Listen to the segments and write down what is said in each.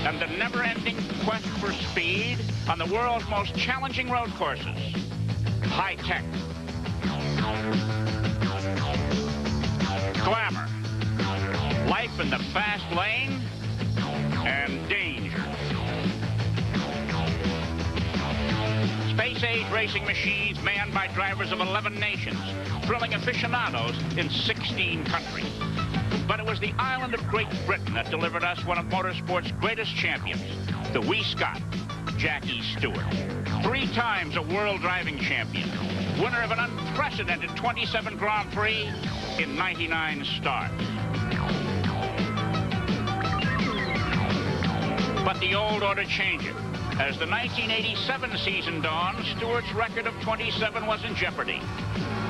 and the never-ending quest for speed on the world's most challenging road courses. High tech. Glamour. Life in the fast lane. And danger. Space-age racing machines manned by drivers of 11 nations, thrilling aficionados in 16 countries. But it was the island of Great Britain that delivered us one of motorsport's greatest champions, the wee Scot, Jackie Stewart. 3 times a world driving champion, winner of an unprecedented 27 Grand Prix in 99 starts. But the old order changes. As the 1987 season dawned, Stewart's record of 27 was in jeopardy.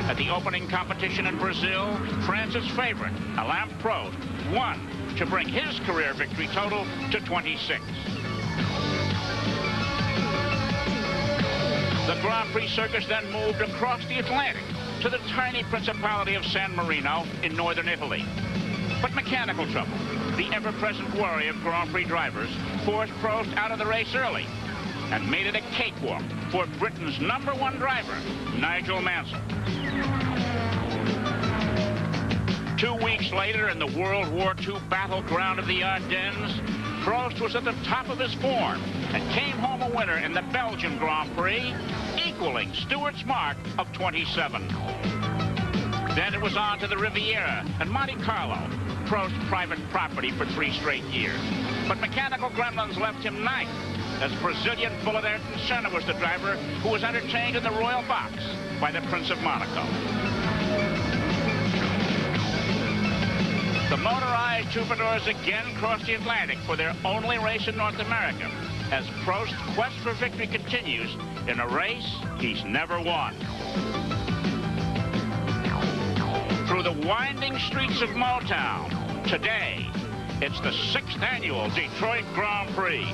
At the opening competition in Brazil, France's favorite, Alain Prost, won to bring his career victory total to 26. The Grand Prix circus then moved across the Atlantic to the tiny principality of San Marino in northern Italy. But mechanical trouble, the ever-present worry of Grand Prix drivers, forced Prost out of the race early and made it a cakewalk for Britain's #1 driver, Nigel Mansell. 2 weeks later, in the World War II battleground of the Ardennes, Prost was at the top of his form and came home a winner in the Belgian Grand Prix, equaling Stewart's mark of 27. Then it was on to the Riviera and Monte Carlo, Prost's private property for 3 straight years. But mechanical gremlins left him ninth, as Brazilian bullet Ayrton Senna was the driver who was entertained in the Royal Box by the Prince of Monaco. The motorized troubadours again crossed the Atlantic for their only race in North America, as Prost's quest for victory continues in a race he's never won. Through the winding streets of Motown, today, it's the 6th annual Detroit Grand Prix.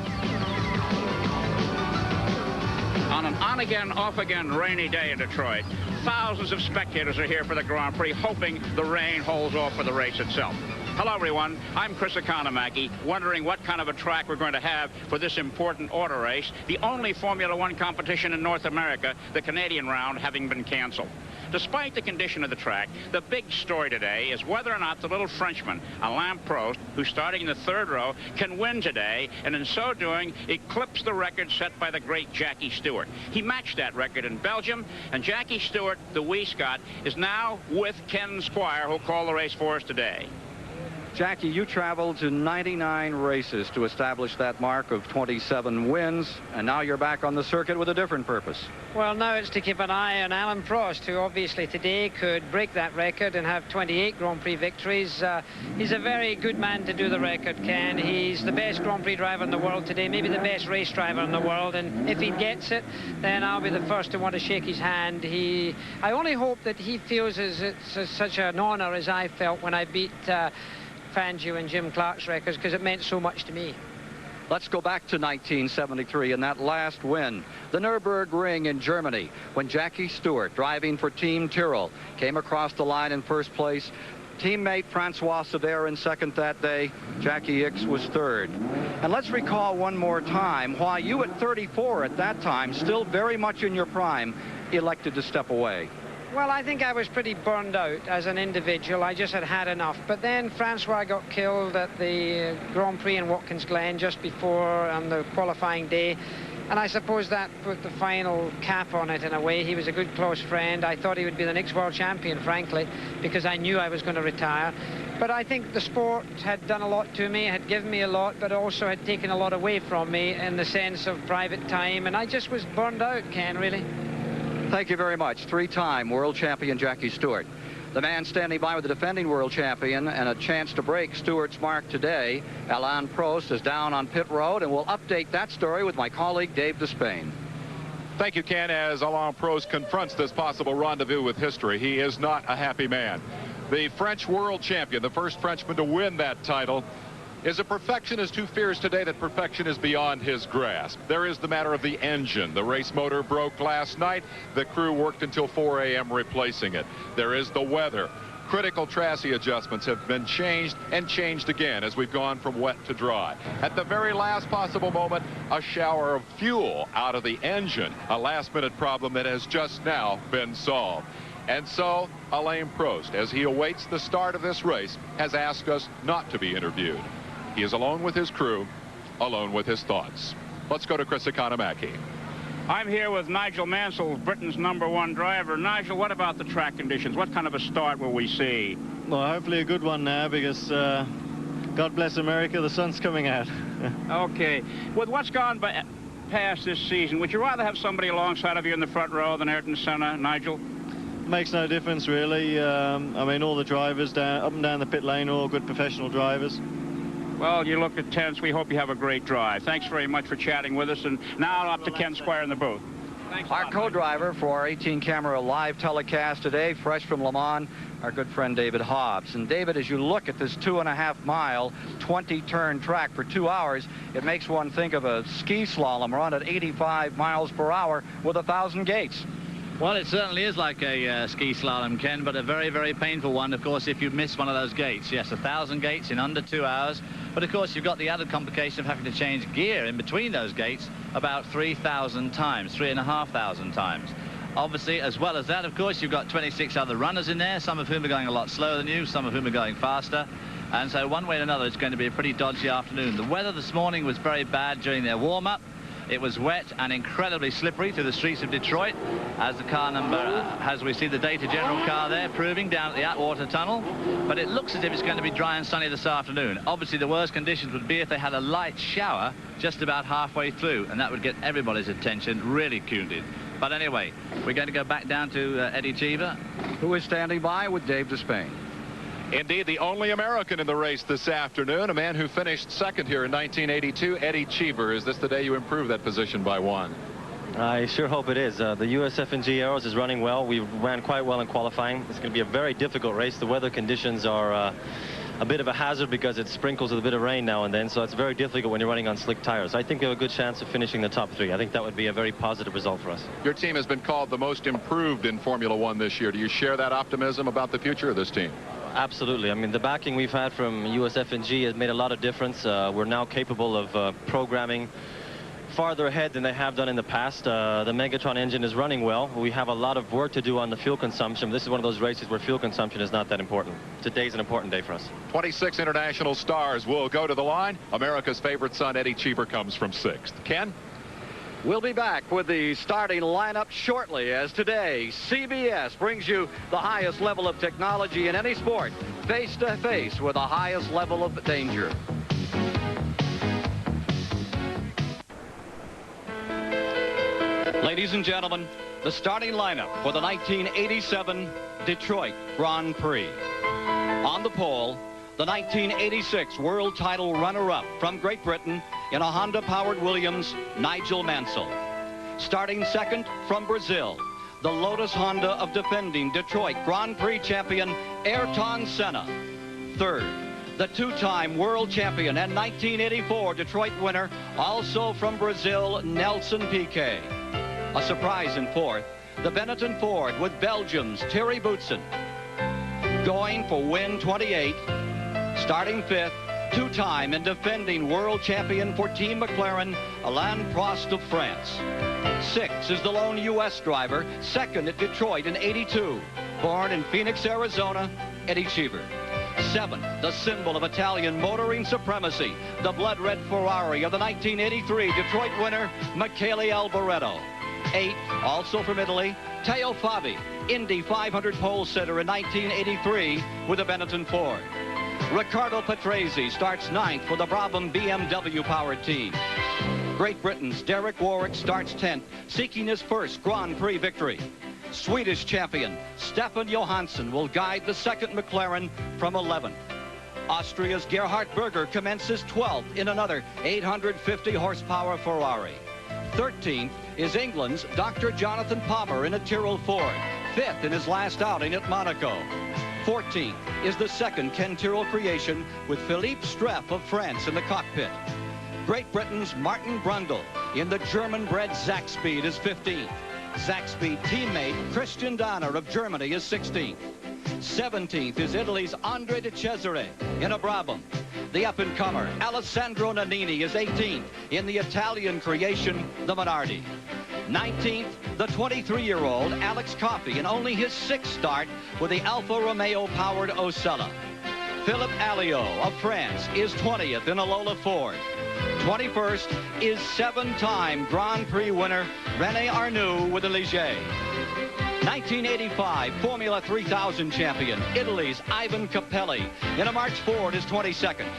On an on-again, off-again rainy day in Detroit, thousands of spectators are here for the Grand Prix, hoping the rain holds off for the race itself. Hello, everyone. I'm Chris Economaki, wondering what kind of a track we're going to have for this important auto race, the only Formula One competition in North America, the Canadian round having been canceled. Despite the condition of the track, the big story today is whether or not the little Frenchman, Alain Prost, who's starting in the 3rd row, can win today, and in so doing, eclipse the record set by the great Jackie Stewart. He matched that record in Belgium, and Jackie Stewart, the wee Scot, is now with Ken Squire, who'll call the race for us today. Jackie, you traveled to 99 races to establish that mark of 27 wins, and now you're back on the circuit with a different purpose. Well, now it's to keep an eye on Alain Prost, who obviously today could break that record and have 28 Grand Prix victories. He's a very good man to do the record, Ken. He's the best Grand Prix driver in the world today, maybe the best race driver in the world, and if he gets it, then I'll be the first to want to shake his hand. I only hope that he feels it's such an honor as I felt when I beat Fangio and Jim Clark's records, because it meant so much to me. Let's go back to 1973 and that last win, the Nürburgring in Germany, when Jackie Stewart, driving for Team Tyrrell, came across the line in first place. Teammate Francois Sever in second that day. Jackie Ickx was third. And let's recall one more time why you at 34 at that time, still very much in your prime, elected to step away. Well, I think I was pretty burned out as an individual. I just had enough. But then Francois got killed at the Grand Prix in Watkins Glen just before on the qualifying day. And I suppose that put the final cap on it in a way. He was a good close friend. I thought he would be the next world champion, frankly, because I knew I was going to retire. But I think the sport had done a lot to me, had given me a lot, but also had taken a lot away from me in the sense of private time. And I just was burned out, Ken, really. Thank you very much. 3-time world champion Jackie Stewart. The man standing by with the defending world champion and a chance to break Stewart's mark today, Alain Prost, is down on pit road, and we'll update that story with my colleague Dave Despain. Thank you, Ken. As Alain Prost confronts this possible rendezvous with history, he is not a happy man. The French world champion, the first Frenchman to win that title, is a perfectionist who fears today that perfection is beyond his grasp. There is the matter of the engine. The race motor broke last night. The crew worked until 4 a.m. replacing it. There is the weather. critical chassis adjustments have been changed and changed again as we've gone from wet to dry. At the very last possible moment, a shower of fuel out of the engine, a last-minute problem that has just now been solved. And so, Alain Prost, as he awaits the start of this race, has asked us not to be interviewed. He is alone with his crew, alone with his thoughts. Let's go to Chris Economaki. I'm here with Nigel MANSELL, Britain's #1 driver. Nigel, what about the track conditions? What kind of a start will we see? Well, hopefully a good one now, because God bless America, the sun's coming out. Okay. With what's gone past this season, would you rather have somebody alongside of you in the front row than Ayrton Senna, Nigel? Makes no difference, really. I mean, all the drivers up and down the pit lane are all good professional drivers. Well, you look at tense. We hope you have a great drive. Thanks very much for chatting with us. And now up to Ken Squire in the booth. Thanks our co-driver for our 18-camera live telecast today, fresh from Le Mans, our good friend David Hobbs. And David, as you look at this 2.5-mile, 20-turn track for 2 hours, it makes one think of a ski slalom run at 85 miles per hour with 1,000 gates. Well, it certainly is like a ski slalom, Ken, but a very, very painful one, of course, if you miss one of those gates. Yes, 1,000 gates in under 2 hours. But, of course, you've got the added complication of having to change gear in between those gates about 3,000 times, 3,500 times. Obviously, as well as that, of course, you've got 26 other runners in there, some of whom are going a lot slower than you, some of whom are going faster. And so one way or another, it's going to be a pretty dodgy afternoon. The weather this morning was very bad during their warm-up. It was wet and incredibly slippery through the streets of Detroit, as the car number, as we see the Data General car there proving down at the Atwater Tunnel. But it looks as if it's going to be dry and sunny this afternoon. Obviously, the worst conditions would be if they had a light shower just about halfway through, and that would get everybody's attention really tuned in. But anyway, we're going to go back down to Eddie Cheever, who is standing by with Dave Despain. Indeed, the only American in the race this afternoon, a man who finished second here in 1982, Eddie Cheever. Is this the day you improve that position by 1? I sure hope it is. The USF&G Aeros is running well. We ran quite well in qualifying. It's going to be a very difficult race. The weather conditions are a bit of a hazard because it sprinkles with a bit of rain now and then, so it's very difficult when you're running on slick tires. I think we have a good chance of finishing the top 3. I think that would be a very positive result for us. Your team has been called the most improved in Formula One this year. Do you share that optimism about the future of this team? Absolutely. I mean, the backing we've had from USF&G has made a lot of difference. We're now capable of programming farther ahead than they have done in the past. The Megatron engine is running well. We have a lot of work to do on the fuel consumption. This is one of those races where fuel consumption is not that important. Today's an important day for us. 26 international stars will go to the line. America's favorite son, Eddie Cheever, comes from 6th. Ken? We'll be back with the starting lineup shortly, as today CBS brings you the highest level of technology in any sport, face to face with the highest level of danger. Ladies and gentlemen, the starting lineup for the 1987 Detroit Grand Prix. On the pole, the 1986 world title runner-up from Great Britain in a Honda-powered Williams, Nigel Mansell. Starting second from Brazil, the Lotus Honda of defending Detroit Grand Prix champion Ayrton Senna. Third, the two-time world champion and 1984 Detroit winner, also from Brazil, Nelson Piquet. A surprise in fourth, the Benetton Ford with Belgium's Thierry Boutsen. Going for win 28. Starting fifth, two-time and defending world champion for Team McLaren, Alain Prost of France. Sixth is the lone U.S. driver, second at Detroit in '82. Born in Phoenix, Arizona, Eddie Cheever. Seventh, the symbol of Italian motoring supremacy, the blood-red Ferrari of the 1983 Detroit winner, Michele Alboreto. Eighth, also from Italy, Teo Fabi, Indy 500 pole sitter in 1983 with the Benetton Ford. Riccardo Patrese starts ninth for the Brabham BMW-powered team. Great Britain's Derek Warwick starts 10th, seeking his first Grand Prix victory. Swedish champion Stefan Johansson will guide the second McLaren from 11th. Austria's Gerhard Berger commences 12th in another 850 horsepower Ferrari. 13th is England's Dr. Jonathan Palmer in a Tyrrell Ford, 5th in his last outing at Monaco. 14th is the second Ken Tyrrell creation with Philippe Streff of France in the cockpit. Great Britain's Martin Brundle in the German-bred Zaxpeed is 15th. Zaxpeed teammate Christian Danner of Germany is 16th. 17th is Italy's Andre de Cesare in a Brabham. The up-and-comer Alessandro Nannini is 18th in the Italian creation, the Minardi. 19th, the 23-year-old Alex Coffey in only his 6th start with the Alfa Romeo-powered Osella. Philippe Alliot of France is 20th in a Lola Ford. 21st is 7-time Grand Prix winner René Arnoux with a Ligier. 1985 Formula 3000 champion, Italy's Ivan Capelli in a March Ford is 22nd.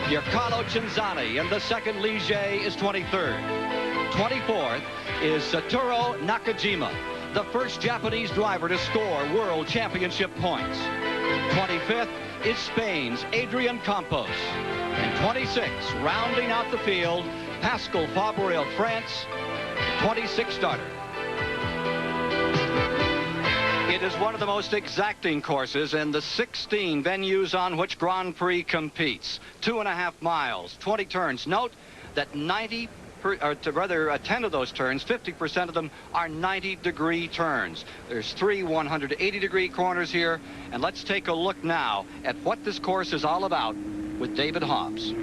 Giancarlo Cinzani in the 2nd Ligier is 23rd. 24th is Satoru Nakajima, the first Japanese driver to score World Championship points. 25th is Spain's Adrian Campos. And 26th, rounding out the field, Pascal Fabre of France, 26th starter. It is one of the most exacting courses in the 16 venues on which Grand Prix competes. 2.5 miles, 20 turns. Note that 10 of those turns, 50% of them are 90-degree turns. There's 3 180-degree corners here, and let's take a look now at what this course is all about with David Hobbs.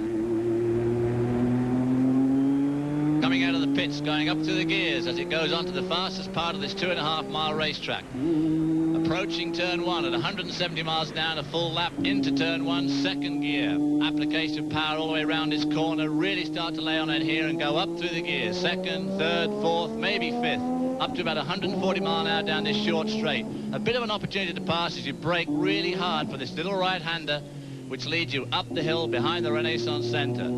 Coming out of the pits, going up through the gears as it goes onto the fastest part of this 2.5-mile racetrack. Approaching turn 1 at 170 miles an hour, a full lap into turn 1, 2nd gear. Application of power all the way around this corner. Really start to lay on it here and go up through the gears. 2nd, 3rd, 4th, maybe 5th. Up to about 140 miles an hour down this short straight. A bit of an opportunity to pass as you brake really hard for this little right-hander, which leads you up the hill behind the Renaissance Center.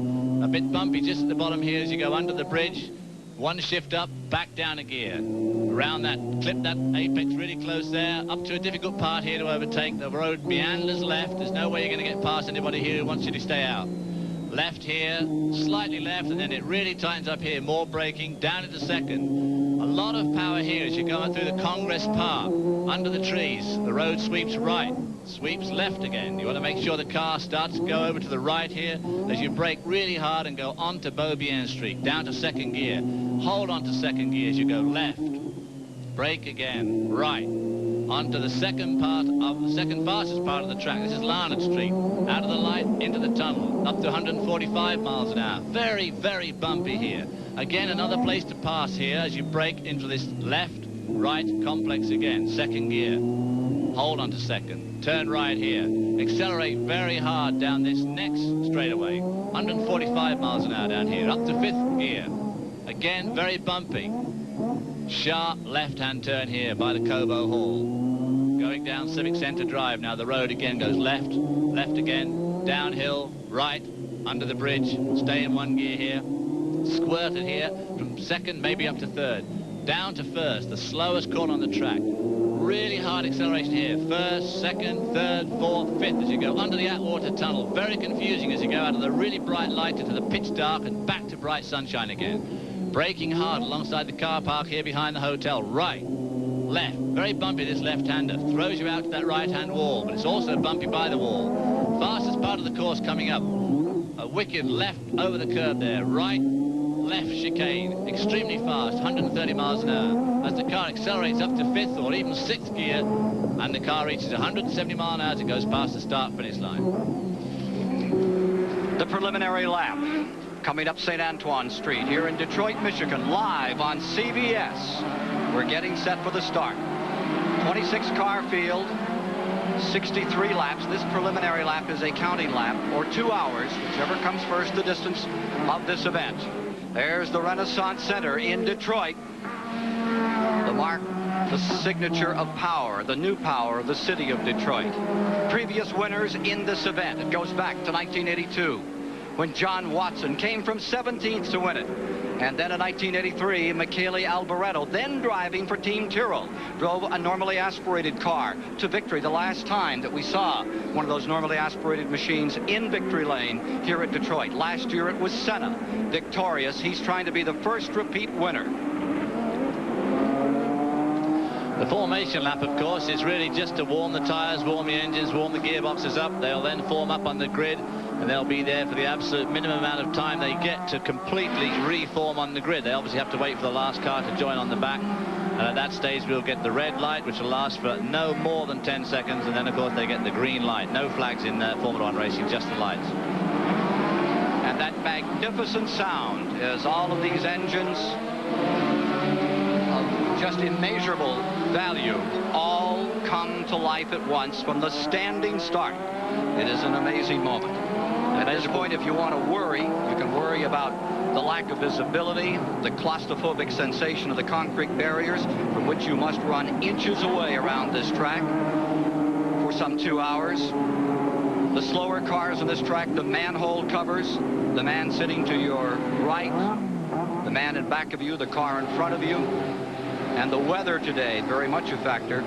A bit bumpy just at the bottom here as you go under the bridge. 1 shift up, back down a gear. Around that, clip that apex really close there. Up to a difficult part here to overtake. The road meanders left. There's no way you're going to get past anybody here who wants you to stay out. Left here, slightly left, and then it really tightens up here. More braking, down into 2nd. A lot of power here as you go through the Congress Park. Under the trees, the road sweeps right. Sweeps left again. You want to make sure the car starts to go over to the right here as you brake really hard and go on to Beaubien Street, down to 2nd gear. Hold on to 2nd gear as you go left. Brake again, right. Onto the 2nd part of the 2nd fastest part of the track. This is Larned Street. Out of the light, into the tunnel, up to 145 miles an hour. Very, very bumpy here. Again, another place to pass here as you brake into this left-right complex again. 2nd gear. Hold on to 2nd. Turn right here. Accelerate very hard down this next straightaway. 145 miles an hour down here. Up to 5th gear. Again, very bumpy. Sharp left-hand turn here by the Cobo Hall. Going down Civic Center Drive. Now the road again goes left. Left again. Downhill. Right. Under the bridge. Stay in 1 gear here. Squirted here from 2nd, maybe up to 3rd. Down to 1st. The slowest corner on the track. Really hard acceleration here. 1st, 2nd, 3rd, 4th, 5th as you go under the Atwater Tunnel. Very confusing as you go out of the really bright light into the pitch dark and back to bright sunshine again. Braking hard alongside the car park here behind the hotel. Right, left. Very bumpy, this left-hander. Throws you out to that right-hand wall, but it's also bumpy by the wall. Fastest part of the course coming up. A wicked left over the curb there. Right, left chicane. Extremely fast, 130 miles an hour. As the car accelerates up to 5th or even 6th gear, and the car reaches 170 miles an hour as it goes past the start-finish line. The preliminary lap coming up St. Antoine Street here in Detroit, Michigan, live on CBS. We're getting set for the start. 26-car field, 63 laps. This preliminary lap is a counting lap, or 2 hours, whichever comes first, the distance of this event. There's the Renaissance Center in Detroit. The mark, the signature of power, the new power of the city of Detroit. Previous winners in this event. It goes back to 1982, when John Watson came from 17th to win it. And then in 1983, Michele Alboreto, then driving for Team Tyrrell, drove a normally aspirated car to victory the last time that we saw one of those normally aspirated machines in victory lane here at Detroit. Last year it was Senna, victorious. He's trying to be the first repeat winner. The formation lap, of course, is really just to warm the tires, warm the engines, warm the gearboxes up. They'll then form up on the grid, and they'll be there for the absolute minimum amount of time they get to completely reform on the grid. They obviously have to wait for the last car to join on the back. And at that stage, we'll get the red light, which will last for no more than 10 seconds. And then, of course, they get the green light. No flags in Formula One racing, just the lights. And that magnificent sound as all of these engines of just immeasurable value all come to life at once from the standing start. It is an amazing moment. At this point, if you want to worry, you can worry about the lack of visibility, the claustrophobic sensation of the concrete barriers from which you must run inches away around this track for some 2 hours. The slower cars on this track, the manhole covers, the man sitting to your right, the man in back of you, the car in front of you, and the weather today, very much a factor.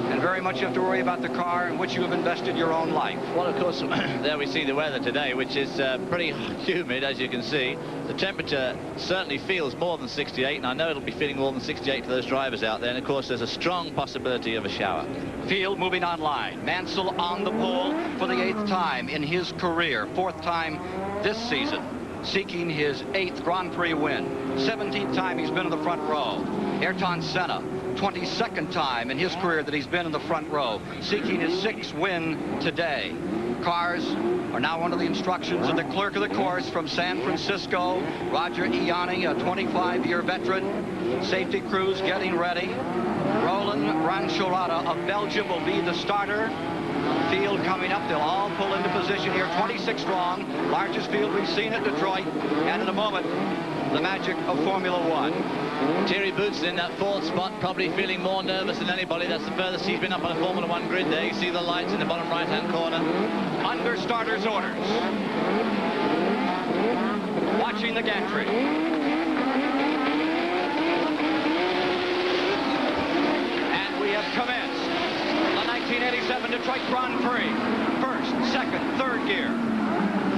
And very much you have to worry about the car in which you have invested your own life. Well, of course, there we see the weather today, which is pretty humid, as you can see. The temperature certainly feels more than 68, and I know it'll be feeling more than 68 to those drivers out there. And, of course, there's a strong possibility of a shower. Field moving on line. Mansell on the pole for the 8th time in his career. 4th time this season, seeking his 8th Grand Prix win. 17th time he's been in the front row. Ayrton Senna, 22nd time in his career that he's been in the front row, seeking his 6th win today. Cars are now under the instructions of the clerk of the course from San Francisco, Roger Ianni, a 25-year veteran. Safety crews getting ready. Roland Ranchorada of Belgium will be the starter. Field coming up, they'll all pull into position here, 26 strong, largest field we've seen at Detroit, and in a moment, the magic of Formula One. Thierry Boots in that 4th spot, probably feeling more nervous than anybody. That's the furthest he's been up on a Formula One grid there. You see the lights in the bottom right-hand corner. Under starter's orders. Watching the gantry. And we have commenced the 1987 Detroit Grand Prix. 1st, 2nd, 3rd gear.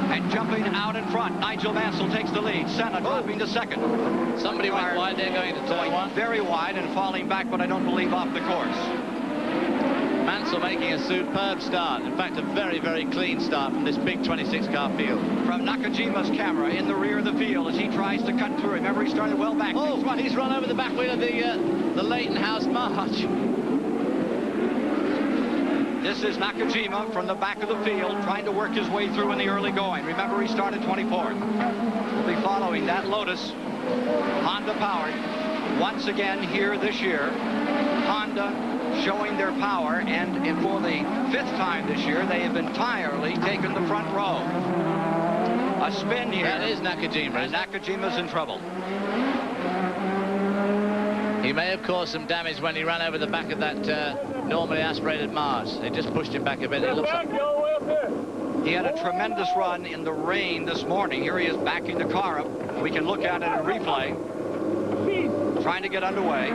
And jumping out in front, Nigel Mansell takes the lead. Senna dropping to 2nd. Somebody went wide there going to turn 1. Very wide and falling back, but I don't believe off the course. Mansell making a superb start. In fact, a very, very clean start from this big 26-car field. From Nakajima's camera in the rear of the field as he tries to cut through. Remember, he started well back. Oh, he's run over the back wheel of the Leighton House March. This is Nakajima from the back of the field trying to work his way through in the early going. Remember, he started 24th. We'll be following that Lotus, Honda powered, once again here this year. Honda showing their power, and for the 5th time this year, they have entirely taken the front row. A spin here. That is Nakajima. And Nakajima's in trouble. He may have caused some damage when he ran over the back of that normally aspirated Mars. It just pushed him back a bit. It looks like... He had a tremendous run in the rain this morning. Here he is backing the car up. We can look at it in replay. Trying to get underway.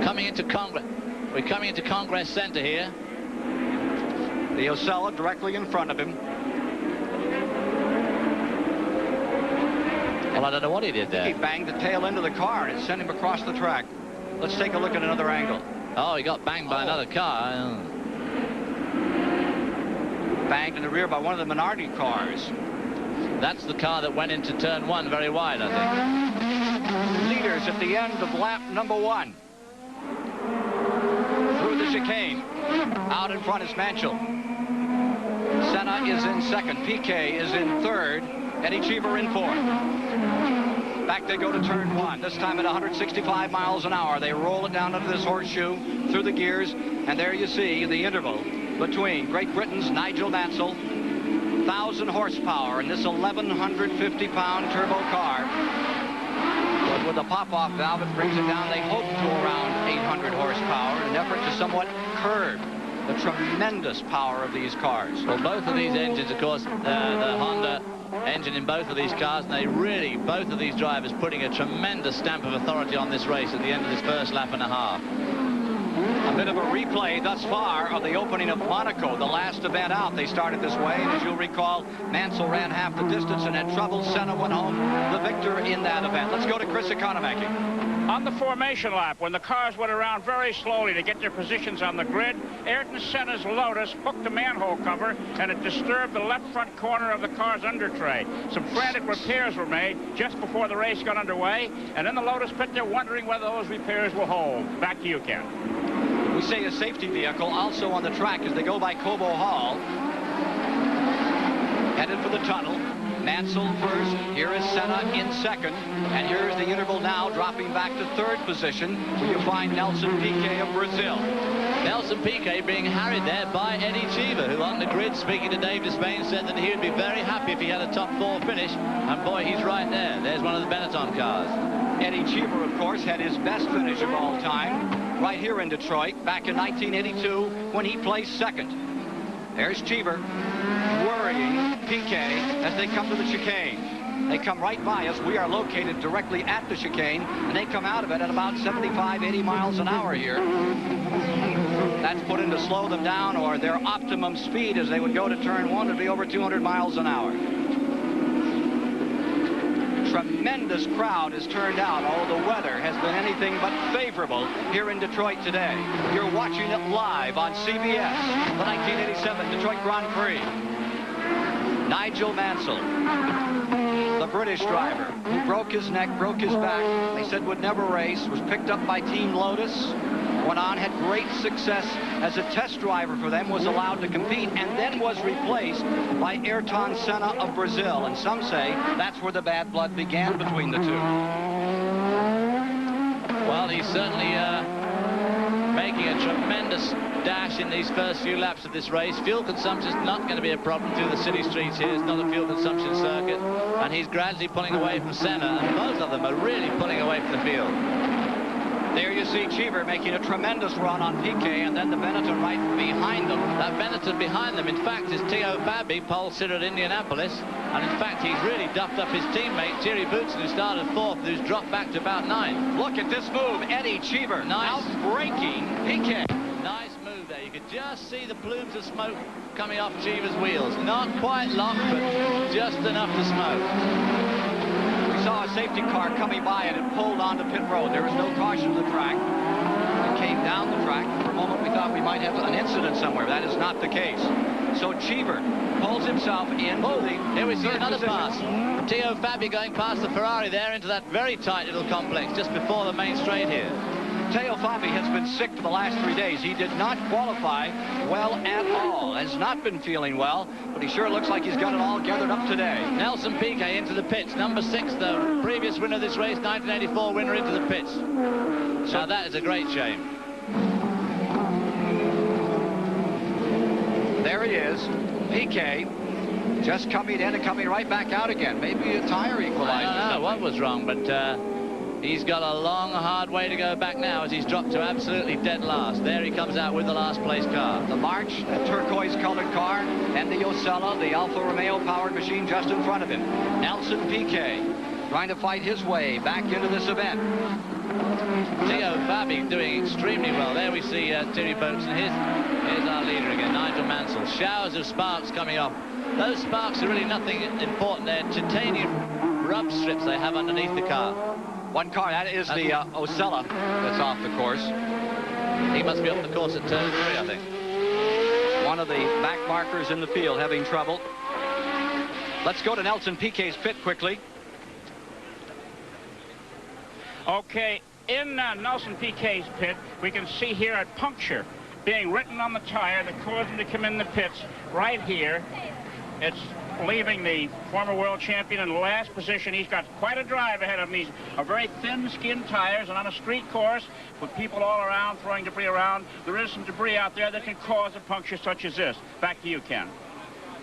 Coming into Congress. We're coming into Congress Center here. The Osella directly in front of him. Well, I don't know what he did there. He banged the tail end of the car and it sent him across the track. Let's take a look at another angle. Oh, he got banged by another car. Banged in the rear by one of the Minardi cars. That's the car that went into turn 1 very wide, I think. Leaders at the end of lap number 1. Through the chicane. Out in front is Mansell. Senna is in 2nd. Piquet is in 3rd. Eddie Cheever in 4th. Back they go to turn 1. This time at 165 miles an hour. They roll it down into this horseshoe through the gears. And there you see the interval between Great Britain's Nigel Mansell, 1,000 horsepower in this 1,150-pound turbo car. But with a pop-off valve, it brings it down. They hope to around 800 horsepower in an effort to somewhat curb the tremendous power of these cars. Well, both of these engines, of course, the Honda engine in both of these cars, and they really, both of these drivers, putting a tremendous stamp of authority on this race at the end of this first lap and a half. A bit of a replay thus far of the opening of Monaco, the last event out. They started this way, and as you'll recall, Mansell ran half the distance and had trouble. Senna went home the victor in that event. Let's go to Chris Economaki. On the formation lap, when the cars went around very slowly to get their positions on the grid, Ayrton Senna's Lotus hooked the manhole cover, and it disturbed the left front corner of the car's under tray. Some frantic repairs were made just before the race got underway, and in the Lotus pit, they're wondering whether those repairs will hold. Back to you, Ken. We see a safety vehicle also on the track as they go by Cobo Hall. Headed for the tunnel. Mansell first. Here is Senna in second. And here's the interval now, dropping back to third position, where you find Nelson Piquet of Brazil. Nelson Piquet being harried there by Eddie Cheever, who on the grid, speaking to Dave Despain, said that he would be very happy if he had a top 4 finish. And boy, he's right there. There's one of the Benetton cars. Eddie Cheever, of course, had his best finish of all time right here in Detroit back in 1982 when he placed second. There's Cheever worrying Piquet as they come to the chicane. They come right by us. We are located directly at the chicane, and they come out of it at about 75, 80 miles an hour here. That's put in to slow them down, or their optimum speed as they would go to turn 1 would be over 200 miles an hour. Tremendous crowd has turned out. All the weather has been anything but favorable here in Detroit today. You're watching it live on CBS, the 1987 Detroit Grand Prix. Nigel Mansell, the British driver who broke his neck, broke his back, they said would never race, was picked up by Team Lotus, went on, had great success as a test driver for them, was allowed to compete, and then was replaced by Ayrton Senna of Brazil. And some say that's where the bad blood began between the two. Well, he's certainly making a tremendous dash in these first few laps of this race. Fuel consumption is not going to be a problem through the city streets here. It's not a fuel consumption circuit. And he's gradually pulling away from Senna, and both of them are really pulling away from the field. There you see Cheever making a tremendous run on Piquet, and then the Benetton right behind them. That Benetton behind them, in fact, is Theo Fabi, pole sitter at Indianapolis. And in fact, he's really duffed up his teammate, Thierry Boutsen, who started 4th, who's dropped back to about 9th. Look at this move. Eddie Cheever nice. Outbraking Piquet. Nice move there. You could just see the plumes of smoke coming off Cheever's wheels. Not quite locked, but just enough to smoke. Saw a safety car coming by and it pulled onto pit road. There was no caution to the track. It came down the track. For a moment we thought we might have an incident somewhere. That is not the case. So Cheever pulls himself in. Here we see another pass. Theo Fabi going past the Ferrari there into that very tight little complex just before the main straight here. Theo Fabi has been sick for the last 3 days. He did not qualify well at all. Has not been feeling well, but he sure looks like he's got it all gathered up today. Nelson Piquet into the pits. Number 6, the previous winner of this race, 1984 winner, into the pits. So that is a great shame. There he is. Piquet just coming in and coming right back out again. Maybe a tire equalizer. I don't know what was wrong, but he's got a long, hard way to go back now as he's dropped to absolutely dead last. There he comes out with the last place car. The March, the turquoise-colored car, and the Osella, the Alfa Romeo powered machine just in front of him. Nelson Piquet trying to fight his way back into this event. Theo Fabi doing extremely well. There we see Thierry Boutsen. Here's our leader again, Nigel Mansell. Showers of sparks coming off. Those sparks are really nothing important. They're titanium rub strips they have underneath the car. One car, that is the Osella that's off the course. He must be off the course at turn 3, I think. One of the back markers in the field having trouble. Let's go to Nelson Piquet's pit quickly. Okay, in Nelson Piquet's pit, we can see here a puncture being written on the tire that caused him to come in the pits right here. It's leaving the former world champion in last position. He's got quite a drive ahead of him. He's a very thin-skinned tires, and on a street course with people all around throwing debris around, there is some debris out there that can cause a puncture such as this. Back to you, Ken.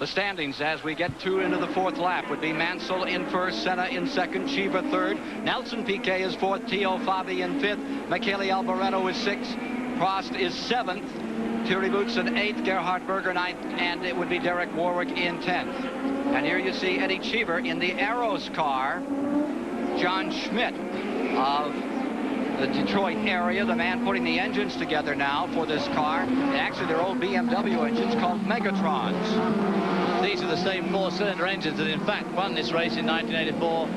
The standings as we get into the 4th lap would be Mansell in 1st, Senna in 2nd, Cheever 3rd, Nelson Piquet is 4th, Theo Fabi in 5th, Michele Alboreto is 6th, Prost is 7th, Thierry Boutsen 8th, Gerhard Berger 9th, and it would be Derek Warwick in 10th. And here you see Eddie Cheever in the Arrows car, John Schmidt of the Detroit area, the man putting the engines together now for this car. And actually, they're old BMW engines called Megatrons. These are the same 4-cylinder engines that, in fact, won this race in 1984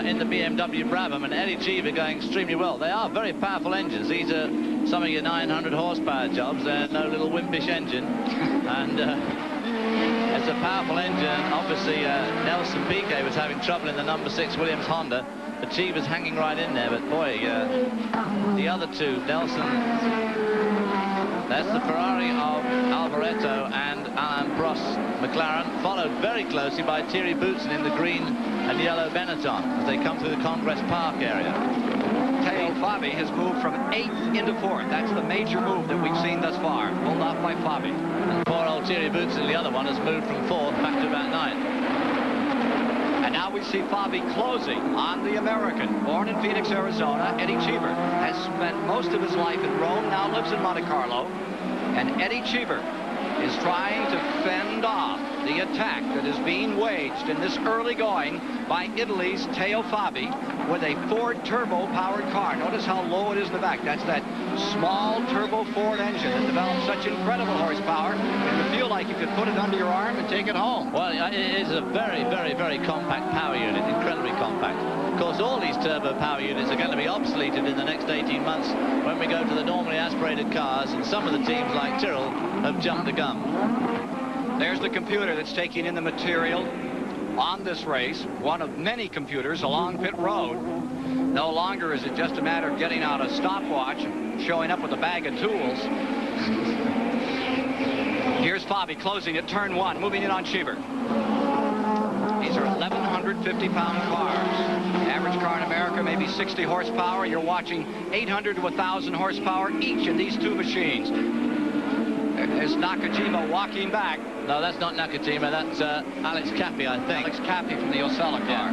in the BMW Brabham, and Eddie Cheever going extremely well. They are very powerful engines. These are some of your 900 horsepower jobs. They're no little wimpish engine. And it's a powerful engine. Obviously, Nelson Piquet was having trouble in the number 6 Williams Honda. But Cheever's hanging right in there. But boy, the other two, Nelson, that's the Ferrari of Alvaretto and Alain Prost McLaren, followed very closely by Thierry Boutsen in the green and yellow Benetton as they come through the Congress Park area. Teo Fabi has moved from 8th into 4th. That's the major move that we've seen thus far. Pulled off by Fabi. And poor old Thierry Boutsen, the other one, has moved from 4th back to about 9th. And now we see Fabi closing on the American. Born in Phoenix, Arizona, Eddie Cheever has spent most of his life in Rome, now lives in Monte Carlo. And Eddie Cheever is trying to fend off the attack that is being waged in this early going by Italy's Teo Fabi with a Ford turbo-powered car. Notice how low it is in the back. That's that small turbo Ford engine that develops such incredible horsepower. It would feel like you could put it under your arm and take it home. Well, it is a very, very, very compact power unit, incredibly compact. Of course, all these turbo power units are going to be obsoleted in the next 18 months when we go to the normally aspirated cars, and some of the teams like Tyrrell have jumped the gun. There's the computer that's taking in the material on this race, one of many computers along pit road. No longer is it just a matter of getting out a stopwatch and showing up with a bag of tools. Here's Fabi closing at turn 1, moving in on Cheever. These are 1,150-pound cars. The average car in America may be 60 horsepower. You're watching 800 to 1,000 horsepower each in these two machines. There's Nakajima walking back. No, that's not Nakajima. That's Alex Cappy, I think. Alex Cappy from the Osella car.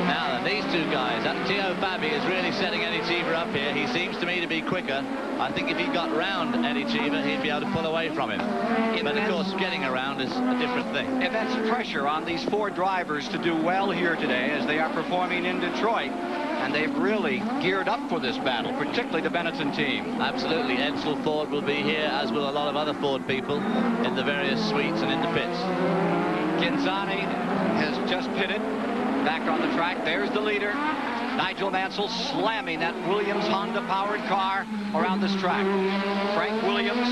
Now, these two guys, that Teo Fabi is really setting Eddie Cheever up here. He seems to me to be quicker. I think if he got round Eddie Cheever, he'd be able to pull away from him. But, of course, getting around is a different thing. Immense pressure on these 4 drivers to do well here today as they are performing in Detroit. And they've really geared up for this battle, particularly the Benetton team. Absolutely. Edsel Ford will be here, as will a lot of other Ford people, in the various suites and in the pits. Ginzani has just pitted back on the track. There's the leader. Nigel Mansell slamming that Williams Honda-powered car around this track. Frank Williams,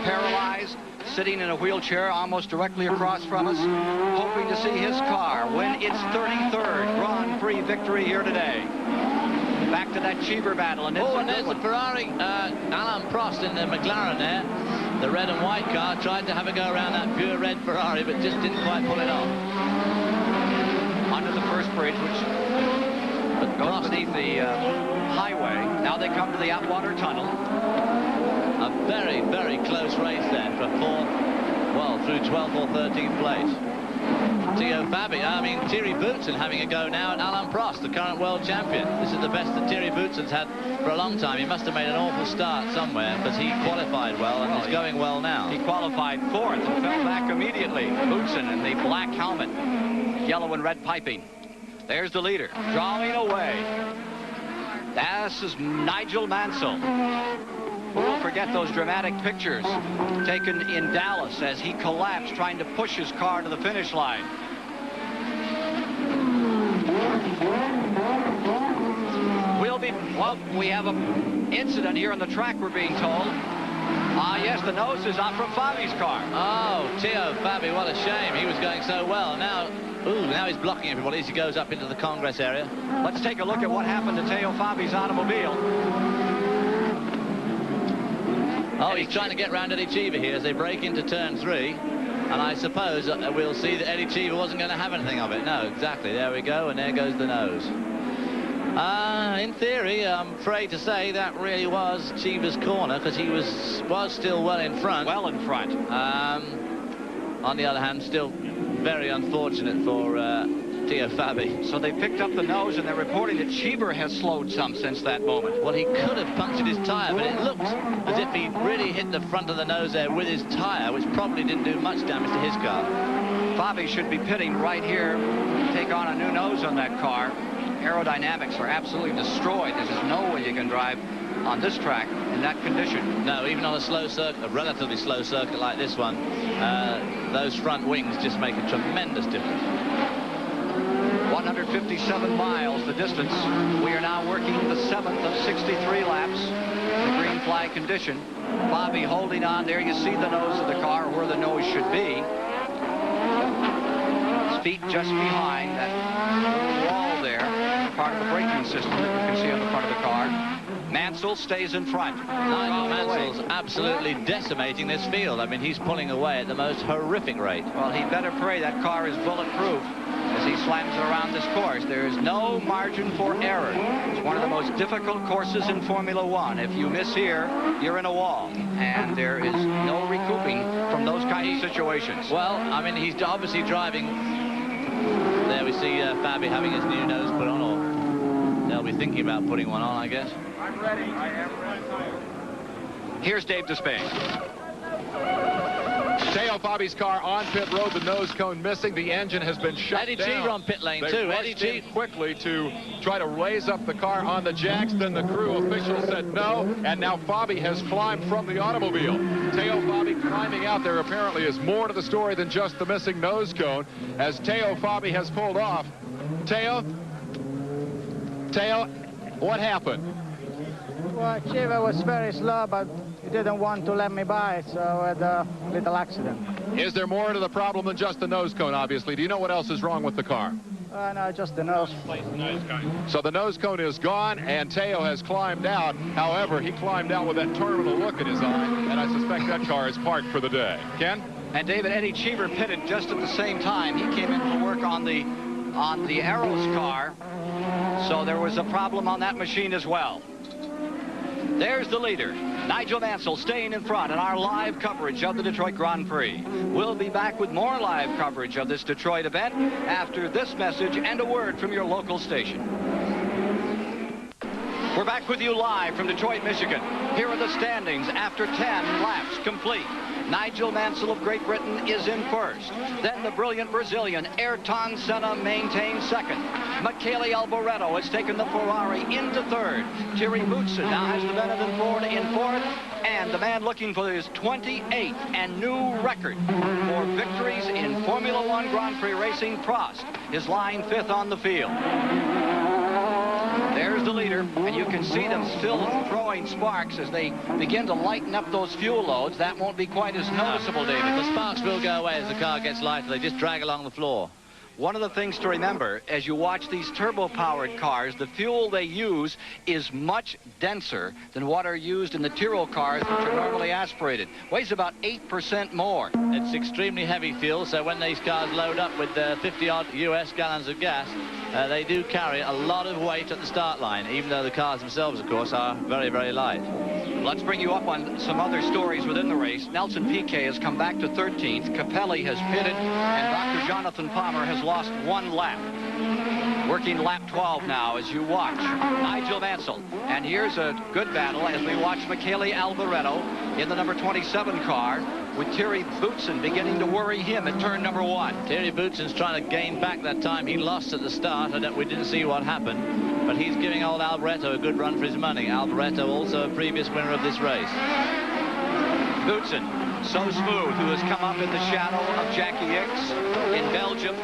paralyzed, sitting in a wheelchair almost directly across from us, hoping to see his car win its 33rd Grand Prix victory here today. Back to that Cheever battle. And there's the Ferrari, Alain Prost in the McLaren there. The red and white car tried to have a go around that pure red Ferrari, but just didn't quite pull it off. Under the first bridge, which goes beneath the highway. Now they come to the Atwater Tunnel. A very, very close race there for 4th, well, through 12th or 13th place. Thierry Boutsen having a go now at Alain Prost, the current world champion. This is the best that Thierry Boutsen's had for a long time. He must have made an awful start somewhere, but he qualified well and is going well now. He qualified 4th and fell back immediately. Boutsen in the black helmet, yellow and red piping. There's the leader, drawing away. This is Nigel Mansell. Who will forget those dramatic pictures taken in Dallas as he collapsed trying to push his car to the finish line. We have an incident here on the track, we're being told. Yes, the nose is out from Fabi's car. Oh, Teo Fabi, what a shame. He was going so well. Now he's blocking everybody as he goes up into the Congress area. Let's take a look at what happened to Teo Fabi's automobile. Oh, he's trying to get round Eddie Cheever here as they break into turn 3. And I suppose we'll see that Eddie Cheever wasn't going to have anything of it. No, exactly. There we go, and there goes the nose. In theory, I'm afraid to say that really was Cheever's corner, because he was still well in front. Well in front. On the other hand, still very unfortunate for Teo Fabi. So they picked up the nose, and they're reporting that Cheever has slowed some since that moment. Well, he could have punctured his tyre, but it looked as if he really hit the front of the nose there with his tyre, which probably didn't do much damage to his car. Fabi should be pitting right here, take on a new nose on that car. aerodynamics are absolutely destroyed. There's just no way you can drive on this track in that condition. No, even on a slow circuit, a relatively slow circuit like this one, those front wings just make a tremendous difference. 157 miles the distance. We are now working the 7th of 63 laps in the green flag condition. Bobby holding on there. You see the nose of the car where the nose should be. His feet just behind that wall there, part of the braking system that you can see on the front of the car. Mansell stays in front. Nigel Mansell's absolutely decimating this field. I mean, he's pulling away at the most horrific rate. Well, he better pray that car is bulletproof as he slams it around this course. There is no margin for error. It's one of the most difficult courses in Formula One. If you miss here, you're in a wall, and there is no recouping from those kinds of situations. Well, I mean, he's obviously driving. There we see Fabi having his new nose put on, or they'll be thinking about putting one on, I guess. I'm ready. I am ready. Here's Dave Despain. Teo Fabi's car on pit road, the nose cone missing. The engine has been shut Eddie down. Cheever on pit lane They too. rushed Eddie in Cheever quickly to try to raise up the car on the jacks. Then the crew official said no, and now Fabi has climbed from the automobile. Teo Fabi climbing out there apparently is more to the story than just the missing nose cone, as Teo Fabi has pulled off. Teo, what happened? Well, Cheever was very slow, but he didn't want to let me by, so I had a little accident. Is there more to the problem than just the nose cone, obviously? Do you know what else is wrong with the car? No, just the nose. So the nose cone is gone, and Teo has climbed out. However, he climbed out with that terminal look in his eye, and I suspect that car is parked for the day. Ken? And David, Eddie Cheever pitted just at the same time. He came in for work on the Arrows car, so there was a problem on that machine as well. There's the leader, Nigel Mansell, staying in front in our live coverage of the Detroit Grand Prix. We'll be back with more live coverage of this Detroit event after this message and a word from your local station. We're back with you live from Detroit, Michigan. Here are the standings after 10 laps complete. Nigel Mansell of Great Britain is in first. Then the brilliant Brazilian Ayrton Senna maintains second. Michele Alboreto has taken the Ferrari into third. Thierry Boutsen now has the Benetton Ford in fourth. And the man looking for his 28th and new record for victories in Formula One Grand Prix racing, Prost, is lying fifth on the field. There's the leader, and you can see them still throwing sparks as they begin to lighten up those fuel loads. That won't be quite as noticeable, David. The sparks will go away as the car gets lighter. They just drag along the floor. One of the things to remember as you watch these turbo-powered cars, the fuel they use is much denser than what are used in the Tyrrell cars, which are normally aspirated. Weighs about 8% more. It's extremely heavy fuel, so when these cars load up with 50-odd US gallons of gas, they do carry a lot of weight at the start line, even though the cars themselves, of course, are very, very light. Let's bring you up on some other stories within the race. Nelson Piquet has come back to 13th. Capelli has pitted, and Dr. Jonathan Palmer has lost one lap. Working lap 12 now as you watch Nigel Mansell. And here's a good battle as we watch Michele Alboreto in the number 27 car, with Thierry Boutsen beginning to worry him at turn number 1. Thierry Boutsen's trying to gain back that time he lost at the start. We didn't see what happened, but he's giving old Alboreto a good run for his money. Alboreto also a previous winner of this race. Boutsen, so smooth, who has come up in the shadow of Jackie Ickx in Belgium.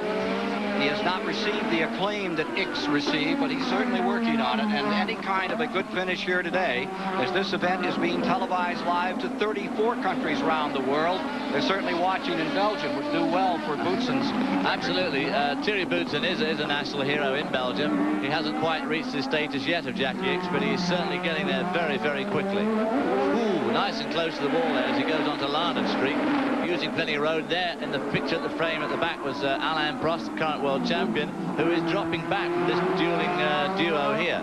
He has not received the acclaim that Ickx received, but he's certainly working on it. And any kind of a good finish here today, as this event is being televised live to 34 countries around the world. They're certainly watching in Belgium, would do well for Boutsen's. Absolutely. Thierry Boutsen is a national hero in Belgium. He hasn't quite reached the status yet of Jackie Ickx, but he's certainly getting there very, very quickly. Ooh, nice and close to the wall there as he goes onto Larned Street. Using plenty of road there. In the picture at the frame at the back was Alain Prost, the current world champion, who is dropping back from this dueling duo here.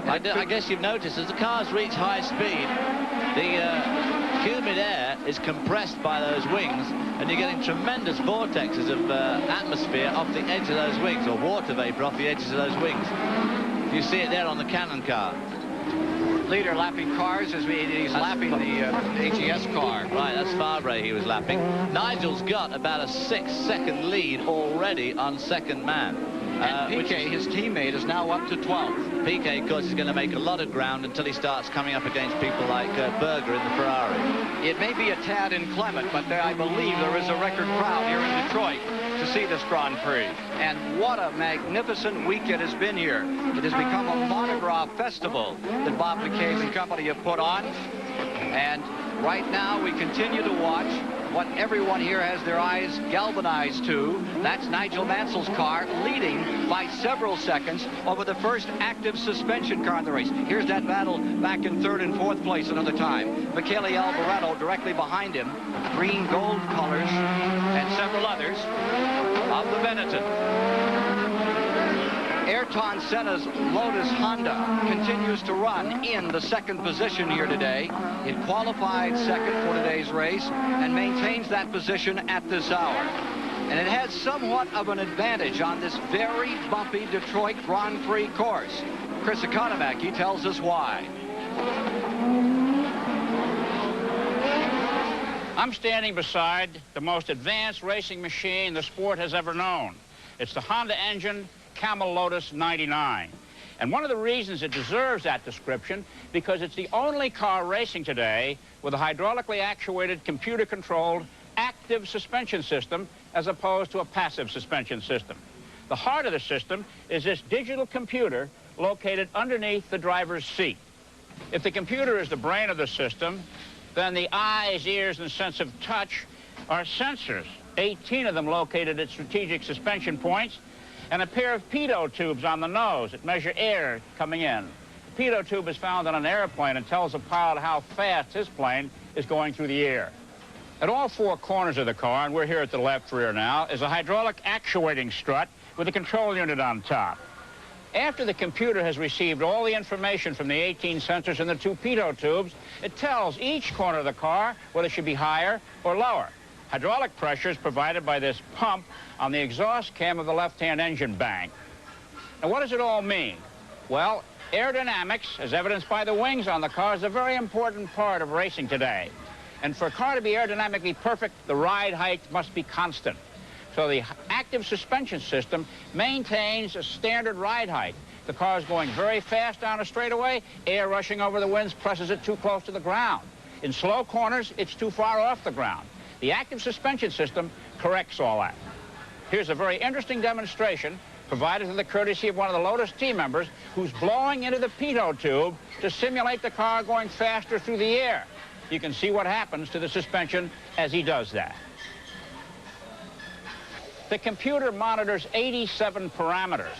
I guess you've noticed as the cars reach high speed, the humid air is compressed by those wings, and you're getting tremendous vortexes of atmosphere off the edge of those wings, or water vapor off the edges of those wings. You see it there on the Cannon car. Leader lapping cars as he's lapping the AGS car. Right, that's Fabre he was lapping. Nigel's got about a 6-second lead already on second man. And Piquet, his teammate, is now up to 12th. Piquet, of course, is going to make a lot of ground until he starts coming up against people like Berger in the Ferrari. It may be a tad inclement, but I believe there is a record crowd here in Detroit to see this Grand Prix. And what a magnificent week it has been here. It has become a monograph festival that Bob McCabe and company have put on. And right now we continue to watch what everyone here has their eyes galvanized to. That's Nigel Mansell's car leading by several seconds over the first active suspension car in the race. Here's that battle back in 3rd and 4th place another time. Michele Alboreto directly behind him. Green gold colors and several others of the Benetton. Ayrton Senna's Lotus Honda continues to run in the 2nd position here today. It qualified 2nd for today's race and maintains that position at this hour. And it has somewhat of an advantage on this very bumpy Detroit Grand Prix course. Chris Economaki tells us why. I'm standing beside the most advanced racing machine the sport has ever known. It's the Honda engine Camel Lotus 99. And one of the reasons it deserves that description, because it's the only car racing today with a hydraulically actuated, computer-controlled, active suspension system as opposed to a passive suspension system. The heart of the system is this digital computer located underneath the driver's seat. If the computer is the brain of the system, then the eyes, ears, and sense of touch are sensors, 18 of them located at strategic suspension points, and a pair of pitot tubes on the nose that measure air coming in. The pitot tube is found on an airplane and tells the pilot how fast his plane is going through the air. At all 4 corners of the car, and we're here at the left rear now, is a hydraulic actuating strut with a control unit on top. After the computer has received all the information from the 18 sensors in the 2 pitot tubes, it tells each corner of the car whether it should be higher or lower. Hydraulic pressure is provided by this pump on the exhaust cam of the left-hand engine bank. Now, what does it all mean? Well, aerodynamics, as evidenced by the wings on the car, is a very important part of racing today. And for a car to be aerodynamically perfect, the ride height must be constant. So the active suspension system maintains a standard ride height. The car is going very fast down a straightaway, air rushing over the winds presses it too close to the ground. In slow corners, it's too far off the ground. The active suspension system corrects all that. Here's a very interesting demonstration provided through the courtesy of one of the Lotus team members who's blowing into the pitot tube to simulate the car going faster through the air. You can see what happens to the suspension as he does that. The computer monitors 87 parameters.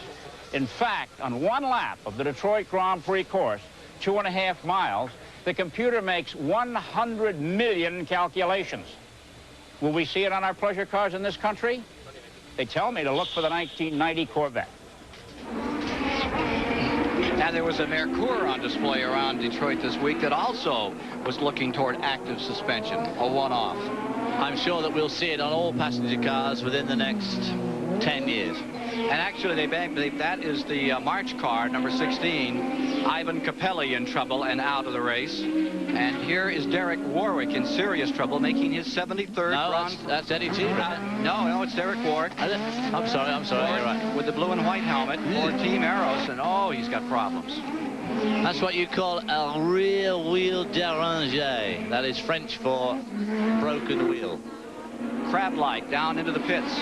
In fact, on 1 lap of the Detroit Grand Prix course, 2.5 miles, the computer makes 100 million calculations. Will we see it on our pleasure cars in this country? They tell me to look for the 1990 Corvette. And there was a Merkur on display around Detroit this week that also was looking toward active suspension, a one-off. I'm sure that we'll see it on all passenger cars within the next 10 years. And actually, that is the March car, number 16, Ivan Capelli in trouble and out of the race. And here is Derek Warwick in serious trouble, making his 73rd run. That's Eddie T. No, it's Derek Warwick. I'm sorry, you're right. With the blue and white helmet for Team Arrows, and oh, he's got problems. That's what you call a rear wheel dérangé. That is French for broken wheel. Crab-like down into the pits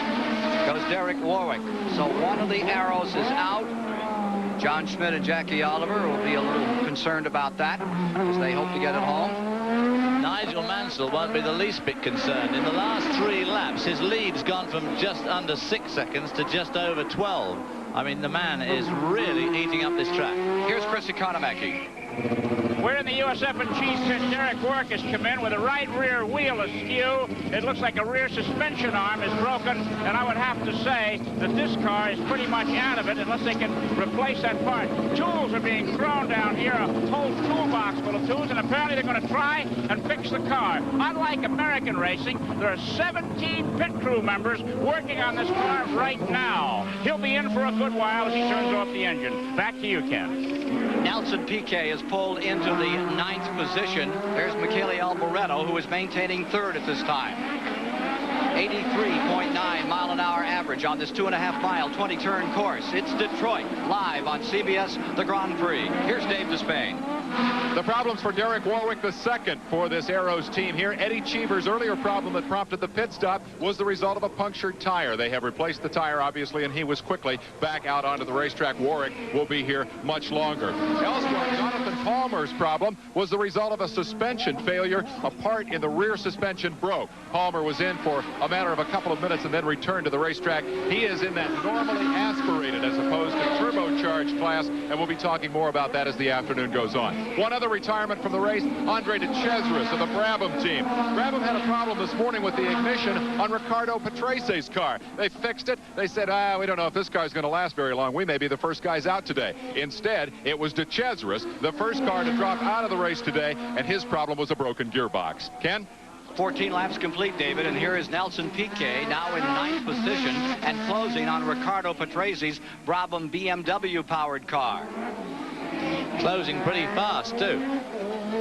goes Derek Warwick. So one of the Arrows is out. John Schmidt and Jackie Oliver will be a little concerned about that as they hope to get it home. Nigel Mansell won't be the least bit concerned. In the last 3 laps, his lead's gone from just under 6 seconds to just over 12. I mean, the man is really eating up this track. Here's Chris Economaki. We're in the USF&G pit. Derek Warwick has come in with a right rear wheel askew. It looks like a rear suspension arm is broken, and I would have to say that this car is pretty much out of it unless they can replace that part. Tools are being thrown down here, a whole toolbox full of tools, and apparently they're going to try and fix the car. Unlike American racing, there are 17 pit crew members working on this car right now. He'll be in for a good while as he turns off the engine. Back to you, Ken. Nelson Piquet is pulled into the 9th position. There's Michele Alboreto, who is maintaining 3rd at this time. 83.9 mile-an-hour average on this 2.5-mile, 20-turn course. It's Detroit, live on CBS, the Grand Prix. Here's Dave Despain. The problems for Derek Warwick II for this Arrows team here. Eddie Cheever's earlier problem that prompted the pit stop was the result of a punctured tire. They have replaced the tire, obviously, and he was quickly back out onto the racetrack. Warwick will be here much longer. Elsewhere, Jonathan Palmer's problem was the result of a suspension failure. A part in the rear suspension broke. Palmer was in for a matter of a couple of minutes and then returned to the racetrack. He is in that normally aspirated as opposed to turbocharged class, and we'll be talking more about that as the afternoon goes on. One other retirement from the race, Andre de Cesris of the Brabham team. Brabham had a problem this morning with the ignition on Riccardo Patrese car. They fixed it. They said, we don't know if this car is going to last very long. We may be the first guys out today. Instead, it was de Cesris, the first car to drop out of the race today, and his problem was a broken gearbox. Ken? 14 laps complete, David, and here is Nelson Piquet, now in 9th position and closing on Riccardo Patrese's Brabham BMW-powered car. Closing pretty fast, too.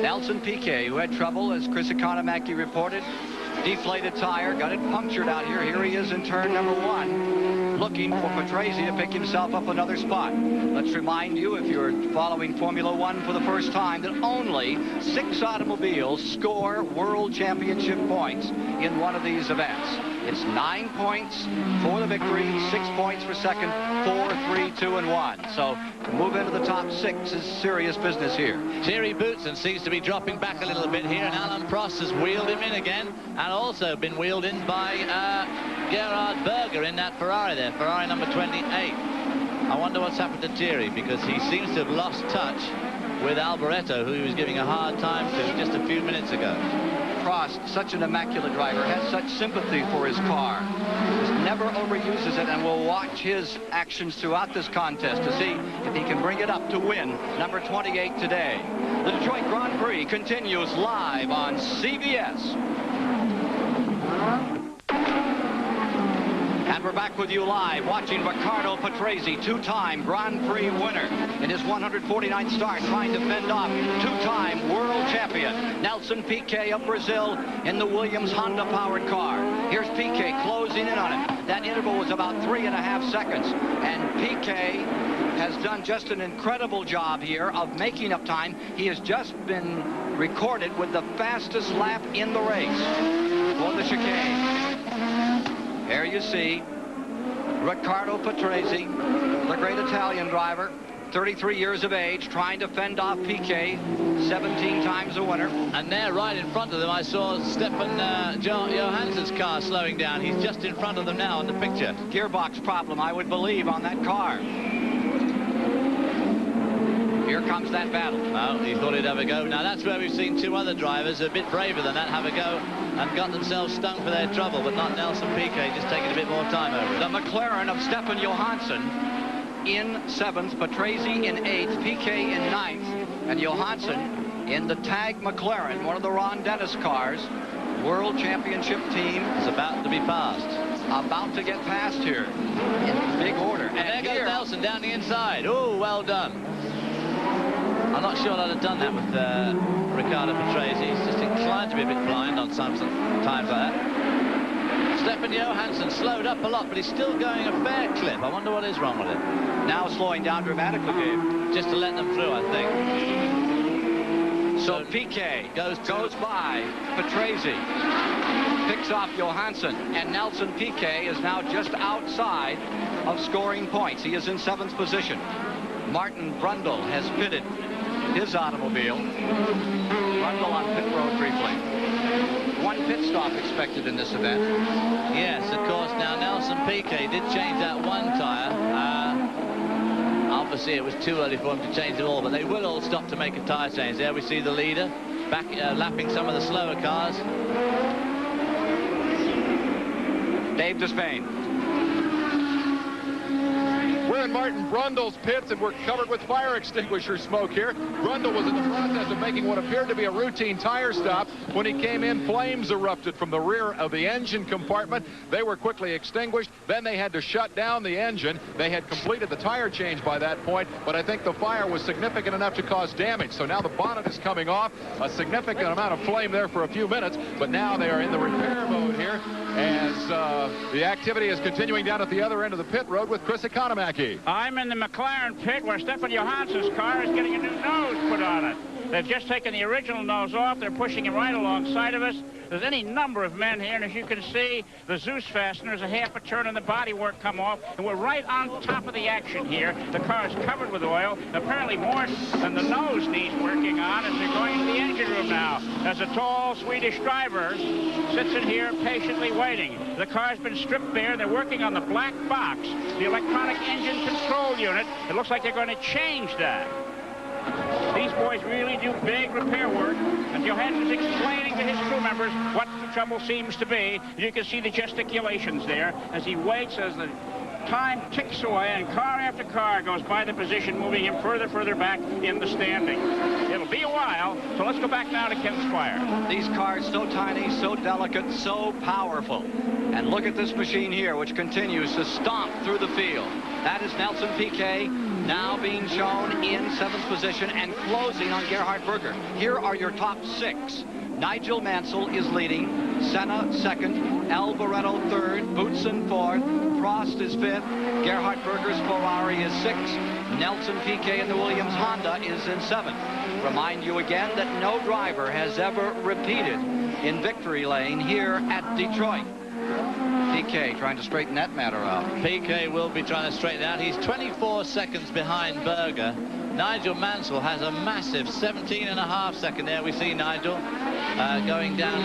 Nelson Piquet, who had trouble, as Chris Economaki reported, deflated tire, got it punctured out here. Here he is in turn number 1, looking for Patrese to pick himself up another spot. Let's remind you, if you're following Formula One for the first time, that only 6 automobiles score World Championship points in one of these events. It's 9 points for the victory, 6 points for second, 4, 3, 2, and 1. So to move into the top 6 is serious business here. Thierry Boutsen seems to be dropping back a little bit here, and Alan Prost has wheeled him in again, and also been wheeled in by Gerhard Berger in that Ferrari there, Ferrari number 28. I wonder what's happened to Thierry, because he seems to have lost touch with Alboreto, who he was giving a hard time to just a few minutes ago. Prost, such an immaculate driver, has such sympathy for his car, just never overuses it, and we'll watch his actions throughout this contest to see if he can bring it up to win number 28 today. The Detroit Grand Prix continues live on CBS. And we're back with you live, watching Riccardo Patrese, 2-time Grand Prix winner in his 149th start, trying to fend off 2-time world champion Nelson Piquet of Brazil in the Williams Honda-powered car. Here's Piquet closing in on him. That interval was about 3.5 seconds, and Piquet has done just an incredible job here of making up time. He has just been recorded with the fastest lap in the race for the chicane. There you see Riccardo Patrese, the great Italian driver, 33 years of age, trying to fend off Piquet, 17 times a winner. And there, right in front of them, I saw Stefan Johansson's car slowing down. He's just in front of them now in the picture. Gearbox problem, I would believe, on that car. Here comes that battle. Well, he thought he'd have a go. Now, that's where we've seen 2 other drivers a bit braver than that have a go and got themselves stung for their trouble, but not Nelson Piquet, just taking a bit more time over it. The McLaren of Stefan Johansson in 7th, Patrese in 8th, Piquet in 9th, and Johansson in the Tag McLaren, one of the Ron Dennis cars. World Championship team is about to be passed. About to get past here in big order. And there goes Nelson down the inside. Oh, well done. I'm not sure I'd have done that with Riccardo Patrese. He's just inclined to be a bit blind on times like that. Stefan Johansson slowed up a lot, but he's still going a fair clip. I wonder what is wrong with it. Now slowing down dramatically, Gabe. Just to let them through, I think. So Piquet goes by Patrese, picks off Johansson, and Nelson Piquet is now just outside of scoring points. He is in 7th position. Martin Brundle has pitted his automobile. Brundle on pit road briefly. 1 pit stop expected in this event. Yes, of course. Now, Nelson Piquet did change that 1 tire. Obviously, it was too early for him to change it all, but they will all stop to make a tire change. There we see the leader back lapping some of the slower cars. Dave Despain. We're in Martin Brundle's pits, and we're covered with fire extinguisher smoke here. Brundle was in the process of making what appeared to be a routine tire stop. When he came in, flames erupted from the rear of the engine compartment. They were quickly extinguished. Then they had to shut down the engine. They had completed the tire change by that point, but I think the fire was significant enough to cause damage. So now the bonnet is coming off. A significant amount of flame there for a few minutes, but now they are in the repair mode here as the activity is continuing down at the other end of the pit road with Chris Economaki. I'm in the McLaren pit where Stefan Johansson's car is getting a new nose put on it. They've just taken the original nose off. They're pushing him right alongside of us. There's any number of men here, and as you can see, the Zeus fasteners, a half a turn and the bodywork come off, and we're right on top of the action here. The car is covered with oil, apparently more than the nose needs working on as they're going into the engine room now. As a tall Swedish driver sits in here patiently waiting. The car's been stripped bare. They're working on the black box, the electronic engine control unit. It looks like they're going to change that. These boys really do big repair work, and Johansson's explaining to his crew members what the trouble seems to be. You can see the gesticulations there as he waits as the time ticks away and car after car goes by the position, moving him further back in the standing. It'll be a while, so let's go back now to Ken Squire. These cars so tiny, so delicate, so powerful. And look at this machine here, which continues to stomp through the field. That is Nelson Piquet, now being shown in 7th position and closing on Gerhard Berger. Here are your top 6. Nigel Mansell is leading, Senna 2nd, Alboreto 3rd, Boutsen 4th, Prost is 5th, Gerhard Berger's Ferrari is 6th, Nelson Piquet in the Williams Honda is in 7th. Remind you again that no driver has ever repeated in victory lane here at Detroit. Piquet trying to straighten that matter out. Piquet will be trying to straighten it out. He's 24 seconds behind Berger. Nigel Mansell has a massive 17.5 second there. We see Nigel going down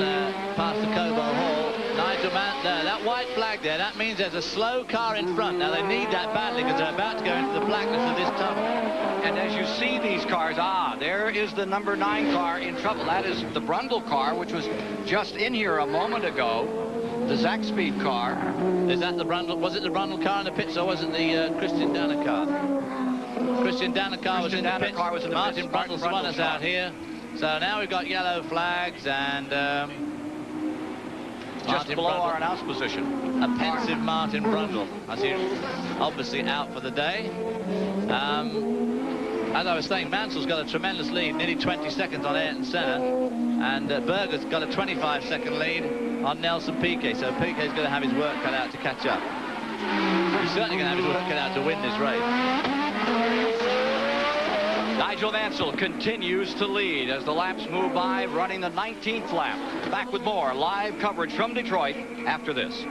past the Cobalt Hall. Nigel Mansell, that white flag there, that means there's a slow car in front. Now they need that badly because they're about to go into the blackness of this tunnel. And as you see these cars, there is the number 9 car in trouble. That is the Brundle car, which was just in here a moment ago. The Zach Speed car. Is that the Brundle? Was it the Brundle car in the pits, or was it the Christian Danner car? Christian Danner car was in the pits. Martin Brundle's the one that's out here. So now we've got yellow flags and just below our announced position. A pensive Martin Brundle. As he's obviously out for the day. As I was saying, Mansell's got a tremendous lead, nearly 20 seconds on Ayrton Senna, and Berger's got a 25-second lead on Nelson Piquet, so Piquet's going to have his work cut out to catch up. He's certainly going to have his work cut out to win this race. Nigel Mansell continues to lead as the laps move by, running the 19th lap. Back with more live coverage from Detroit after this.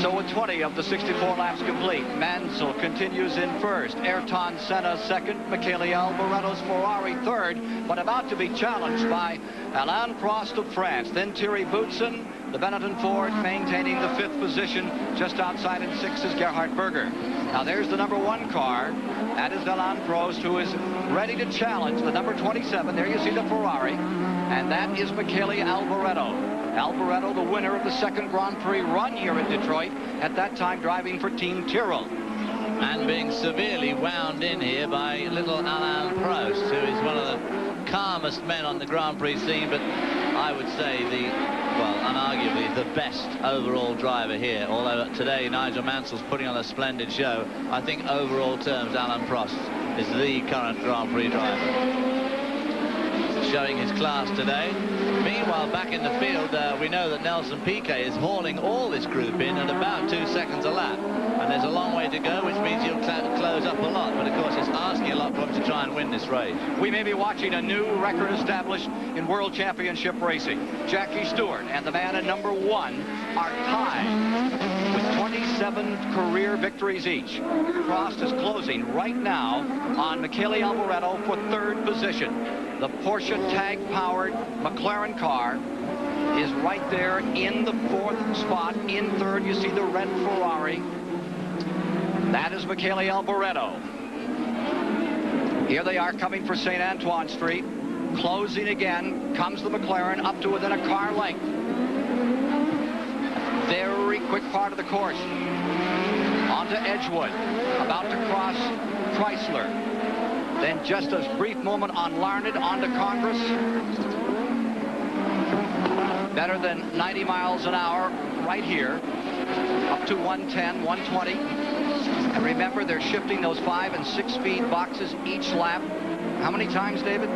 So with 20 of the 64 laps complete, Mansell continues in first. Ayrton Senna second, Michele Alboreto's Ferrari third, but about to be challenged by Alain Prost of France. Then Thierry Boutsen, the Benetton Ford, maintaining the 5th position. Just outside in 6th is Gerhard Berger. Now there's the number 1 car. That is Alain Prost, who is ready to challenge the number 27. There you see the Ferrari. And that is Michele Alboreto. Alboreto, the winner of the 2nd Grand Prix run here in Detroit, at that time driving for Team Tyrrell. And being severely wound in here by little Alain Prost, who is one of the calmest men on the Grand Prix scene, but I would say unarguably the best overall driver here. Although today Nigel Mansell's putting on a splendid show, I think overall terms Alain Prost is the current Grand Prix driver, showing his class today. Meanwhile, back in the field, we know that Nelson Piquet is hauling all this group in at about 2 seconds a lap. And there's a long way to go, which means he'll close up a lot. But, of course, it's asking a lot for him to try and win this race. We may be watching a new record established in World Championship racing. Jackie Stewart and the man in number 1 are tied with 27 career victories each. Prost is closing right now on Michele Alboreto for 3rd position. The Porsche tag-powered McLaren car is right there in the 4th spot. In 3rd, you see the red Ferrari. That is Michele Alboreto. Here they are coming for St. Antoine Street. Closing again. Comes the McLaren up to within a car length. Very quick part of the course. On onto Edgewood, about to cross Chrysler. Then just a brief moment on Larned, onto Congress. Better than 90 miles an hour right here, up to 110, 120. And remember, they're shifting those 5- and 6-speed boxes each lap. How many times, David?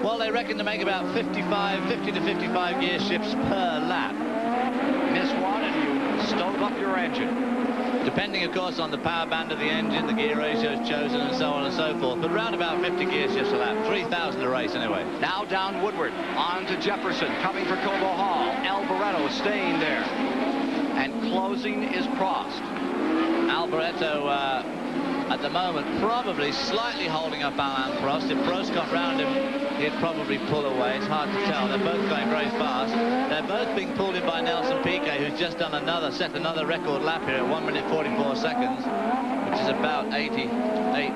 Well, they reckon to make about 50 to 55 gear shifts per lap. Miss one and you stove up your engine. Depending, of course, on the power band of the engine, the gear ratios chosen, and so on and so forth. But round about 50 gear shifts a lap. 3,000 a race, anyway. Now down Woodward, on to Jefferson, coming for Cobo Hall. Alboreto staying there. And closing is Prost. Alboreto, at the moment, probably slightly holding up Alain Prost. If Prost got round him, he'd probably pull away. It's hard to tell. They're both going very fast. They're both being pulled in by Nelson Piquet, who's just done set another record lap here at 1 minute 44 seconds, which is about 88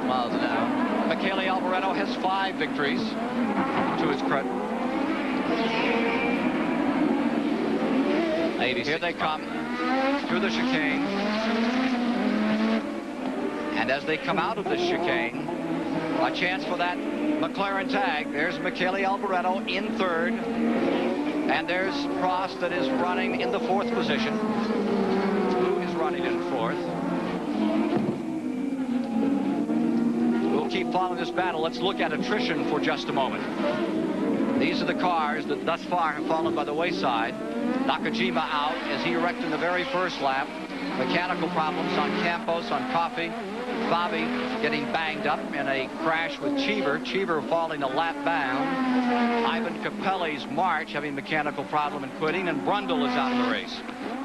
miles an hour. Michele Alboreto has 5 victories, to his credit. 86 Here they come through the chicane. And as they come out of the chicane, a chance for that McLaren tag. There's Michele Alboreto in 3rd. And there's Prost that is running in the 4th position. Who is running in 4th? We'll keep following this battle. Let's look at attrition for just a moment. These are the cars that thus far have fallen by the wayside. Nakajima out as he wrecked in the very first lap. Mechanical problems on Campos, on Coffey. Fabi getting banged up in a crash with Cheever. Cheever falling a lap bound. Ivan Capelli's March having mechanical problem and quitting, and Brundle is out of the race.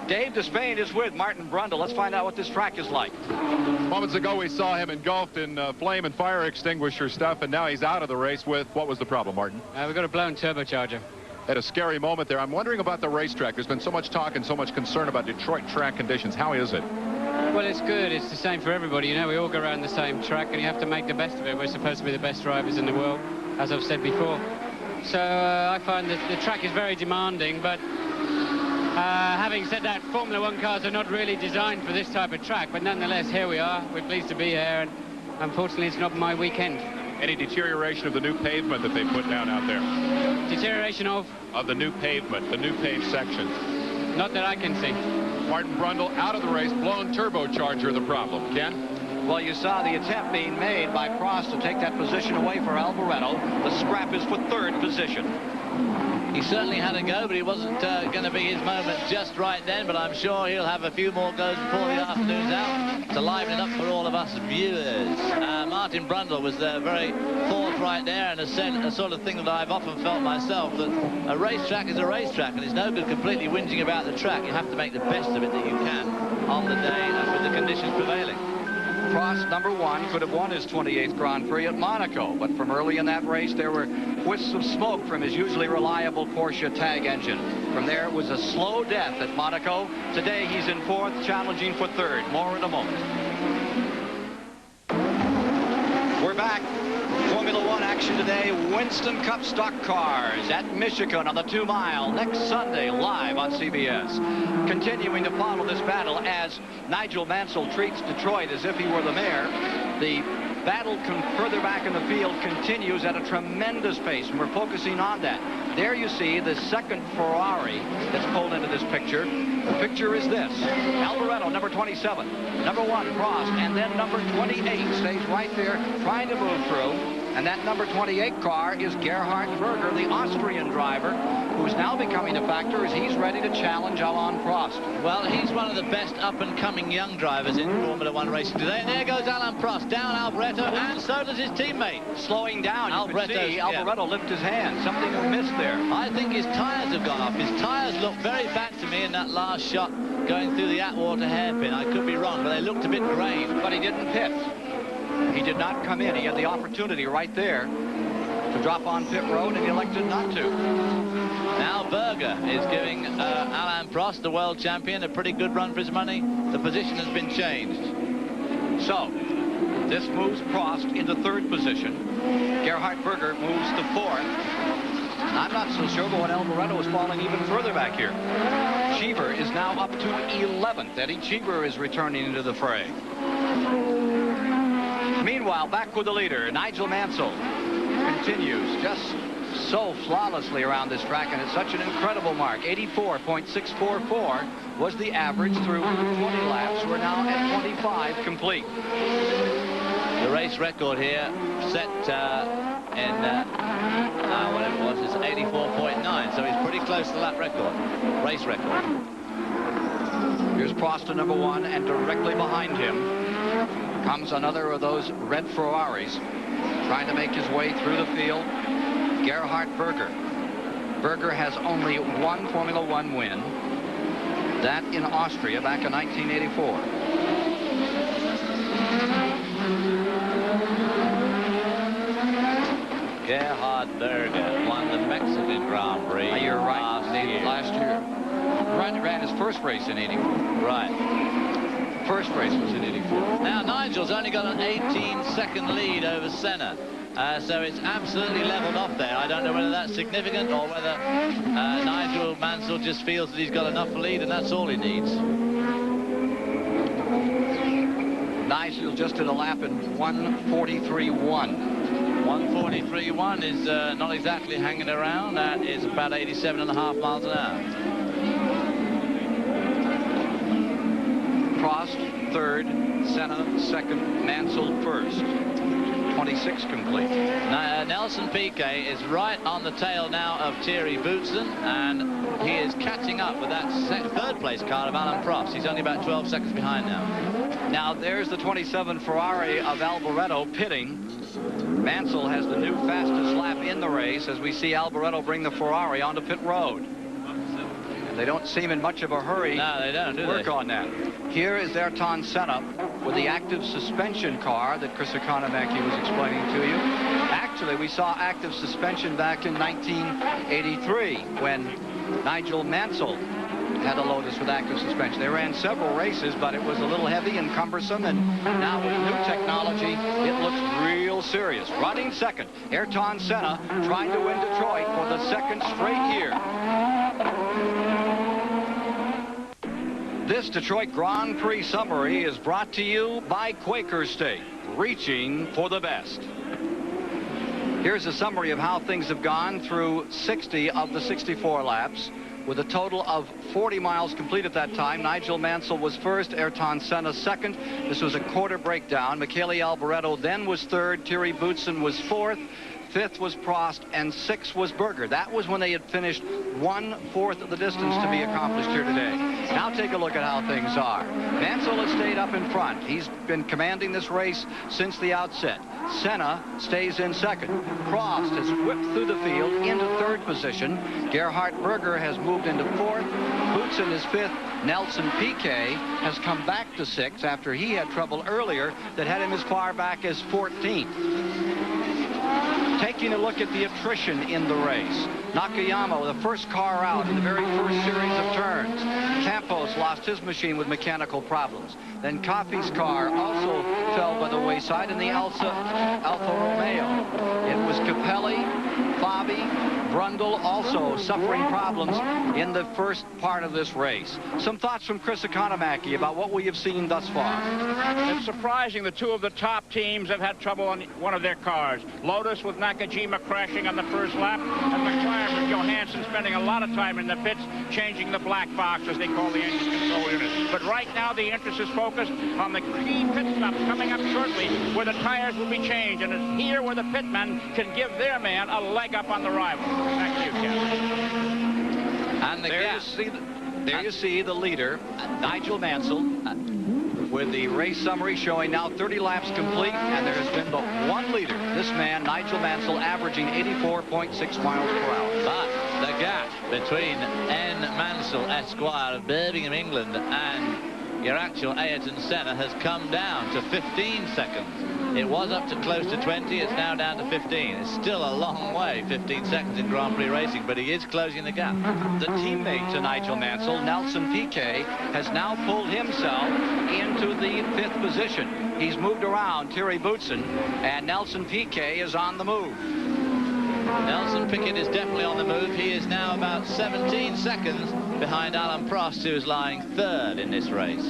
Dave Despain is with Martin Brundle. Let's find out what this track is like. Moments ago, we saw him engulfed in flame and fire extinguisher stuff, and now he's out of the race with, what was the problem, Martin? We've got a blown turbocharger. Had a scary moment there. I'm wondering about the racetrack. There's been so much talk and so much concern about Detroit track conditions. How is it? Well, it's good. It's the same for everybody. You know, we all go around the same track, and you have to make the best of it. We're supposed to be the best drivers in the world, as I've said before. So I find that the track is very demanding, but having said that, Formula One cars are not really designed for this type of track, but nonetheless, here we are. We're pleased to be here, and unfortunately, it's not my weekend. Any deterioration of the new pavement that they put down out there? Deterioration of? Of the new pavement, the new paved section. Not that I can see. Martin Brundle out of the race, blown turbocharger the problem. Ken? Well, you saw the attempt being made by Prost to take that position away for Alboreto. The scrap is for 3rd position. He certainly had a go, but it wasn't going to be his moment just right then, but I'm sure he'll have a few more goes before the afternoon's out to liven it up for all of us viewers. Martin Brundle was very forthright there, and has said a sort of thing that I've often felt myself, that a racetrack is a racetrack, and it's no good completely whinging about the track. You have to make the best of it that you can on the day and with the conditions prevailing. Prost, number 1, could have won his 28th Grand Prix at Monaco, but from early in that race, there were wisps of smoke from his usually reliable Porsche tag engine. From there, it was a slow death at Monaco. Today, he's in 4th, challenging for 3rd. More in a moment. We're back. Formula One action today. Winston Cup stock cars at Michigan on the 2 mile next Sunday, live on CBS. Continuing to follow this battle as Nigel Mansell treats Detroit as if he were the mayor. The battle further back in the field continues at a tremendous pace, and we're focusing on that. There you see the 2nd Ferrari that's pulled into this picture. The picture is this. Alboreto, number 27. Number 1, Prost, and then number 28 stays right there trying to move through. And that number 28 car is Gerhard Berger, the Austrian driver, who's now becoming a factor as he's ready to challenge Alain Prost. Well, he's one of the best up-and-coming young drivers in Formula One racing today. And there goes Alain Prost, down Alboreto, and so does his teammate. Slowing down, you can see Alboreto lift his hand. Something he missed there. I think his tyres have gone off. His tyres look very bad to me in that last shot going through the Atwater hairpin. I could be wrong, but they looked a bit grained. But he didn't pit. He did not come in. He had the opportunity right there to drop on pit road, and he elected not to. Now Berger is giving Alain Prost, the world champion, a pretty good run for his money. The position has been changed. So, this moves Prost into 3rd position. Gerhard Berger moves to 4th. I'm not so sure, but when Alboreto is falling even further back here. Cheever is now up to 11th. Eddie Cheever is returning into the fray. Meanwhile, back with the leader, Nigel Mansell continues just so flawlessly around this track, and it's such an incredible mark. 84.644 was the average through 20 laps. We're now at 25 complete. The race record here set in whatever it was, it's 84.9, so he's pretty close to that record, race record. Here's Prost to number 1, and directly behind him comes another of those red Ferraris trying to make his way through the field. Gerhard Berger. Berger has only one Formula One win, that in Austria back in 1984. Gerhard Berger won the Mexican Grand Prix. You're right. Last year. Ran his first race in 84. Right. First race was in 84. Now Nigel's only got an 18-second lead over Senna. So it's absolutely leveled off there. I don't know whether that's significant or whether Nigel Mansell just feels that he's got enough lead and that's all he needs. Nigel just did a lap in 1:43.1. 1:43.1 is not exactly hanging around. That is about 87.5 miles an hour. Prost third, Senna second, Mansell first. 26 complete. Now, Nelson Piquet is right on the tail now of Thierry Boutsen, and he is catching up with that third place car of Alain Prost. He's only about 12 seconds behind now. Now there's the 27 Ferrari of Alboreto pitting. Mansell has the new fastest lap in the race as we see Alboreto bring the Ferrari onto pit road. And they don't seem in much of a hurry. No, they don't, do they? Work on that. Here is Ayrton Senna with the active suspension car that Chris Economaki was explaining to you. Actually, we saw active suspension back in 1983 when Nigel Mansell had a Lotus with active suspension. They ran several races, but it was a little heavy and cumbersome, and now with new technology, it looks real serious. Running second, Ayrton Senna trying to win Detroit for the second straight year. This Detroit Grand Prix summary is brought to you by Quaker State, reaching for the best. Here's a summary of how things have gone through 60 of the 64 laps. With a total of 40 miles complete at that time, Nigel Mansell was first, Ayrton Senna second. This was a quarter breakdown. Michele Alboreto then was third. Thierry Boutsen was fourth. Fifth was Prost, and sixth was Berger. That was when they had finished 1/4 of the distance to be accomplished here today. Now take a look at how things are. Mansell has stayed up in front. He's been commanding this race since the outset. Senna stays in second. Prost has whipped through the field into third position. Gerhard Berger has moved into fourth. Boutsen is fifth. Nelson Piquet has come back to sixth after he had trouble earlier that had him as far back as 14th. Taking a look at the attrition in the race. Nakayama, the first car out in the very first series of turns. Campos lost his machine with mechanical problems. Then Coffey's car also fell by the wayside in the Alfa Romeo. It was Capelli, Fabi, Brundle also suffering problems in the first part of this race. Some thoughts from Chris Economaki about what we have seen thus far. It's surprising the two of the top teams have had trouble on one of their cars. Lotus with Nakajima crashing on the first lap, and McLaren with Johansson spending a lot of time in the pits changing the black box, as they call the engine control unit. But right now the interest is focused on the key pit stops coming up shortly where the tires will be changed, and it's here where the pitmen can give their man a leg up on the rival. Back to you, Ken. And the gap. There you see the leader, Nigel Mansell, with the race summary showing now 30 laps complete, and there has been but one leader. This man, Nigel Mansell, averaging 84.6 miles per hour. But the gap between N. Mansell, Esquire of Birmingham, England, and your actual Ayrton Senna has come down to 15 seconds. It was up to close to 20. It's now down to 15. It's still a long way, 15 seconds in Grand Prix racing, but he is closing the gap. The teammate to Nigel Mansell, Nelson Piquet, has now pulled himself into the 5th position. He's moved around Thierry Boutsen, and Nelson Piquet is on the move. Nelson Piquet is definitely on the move. He is now about 17 seconds behind Alan Prost, who is lying third in this race.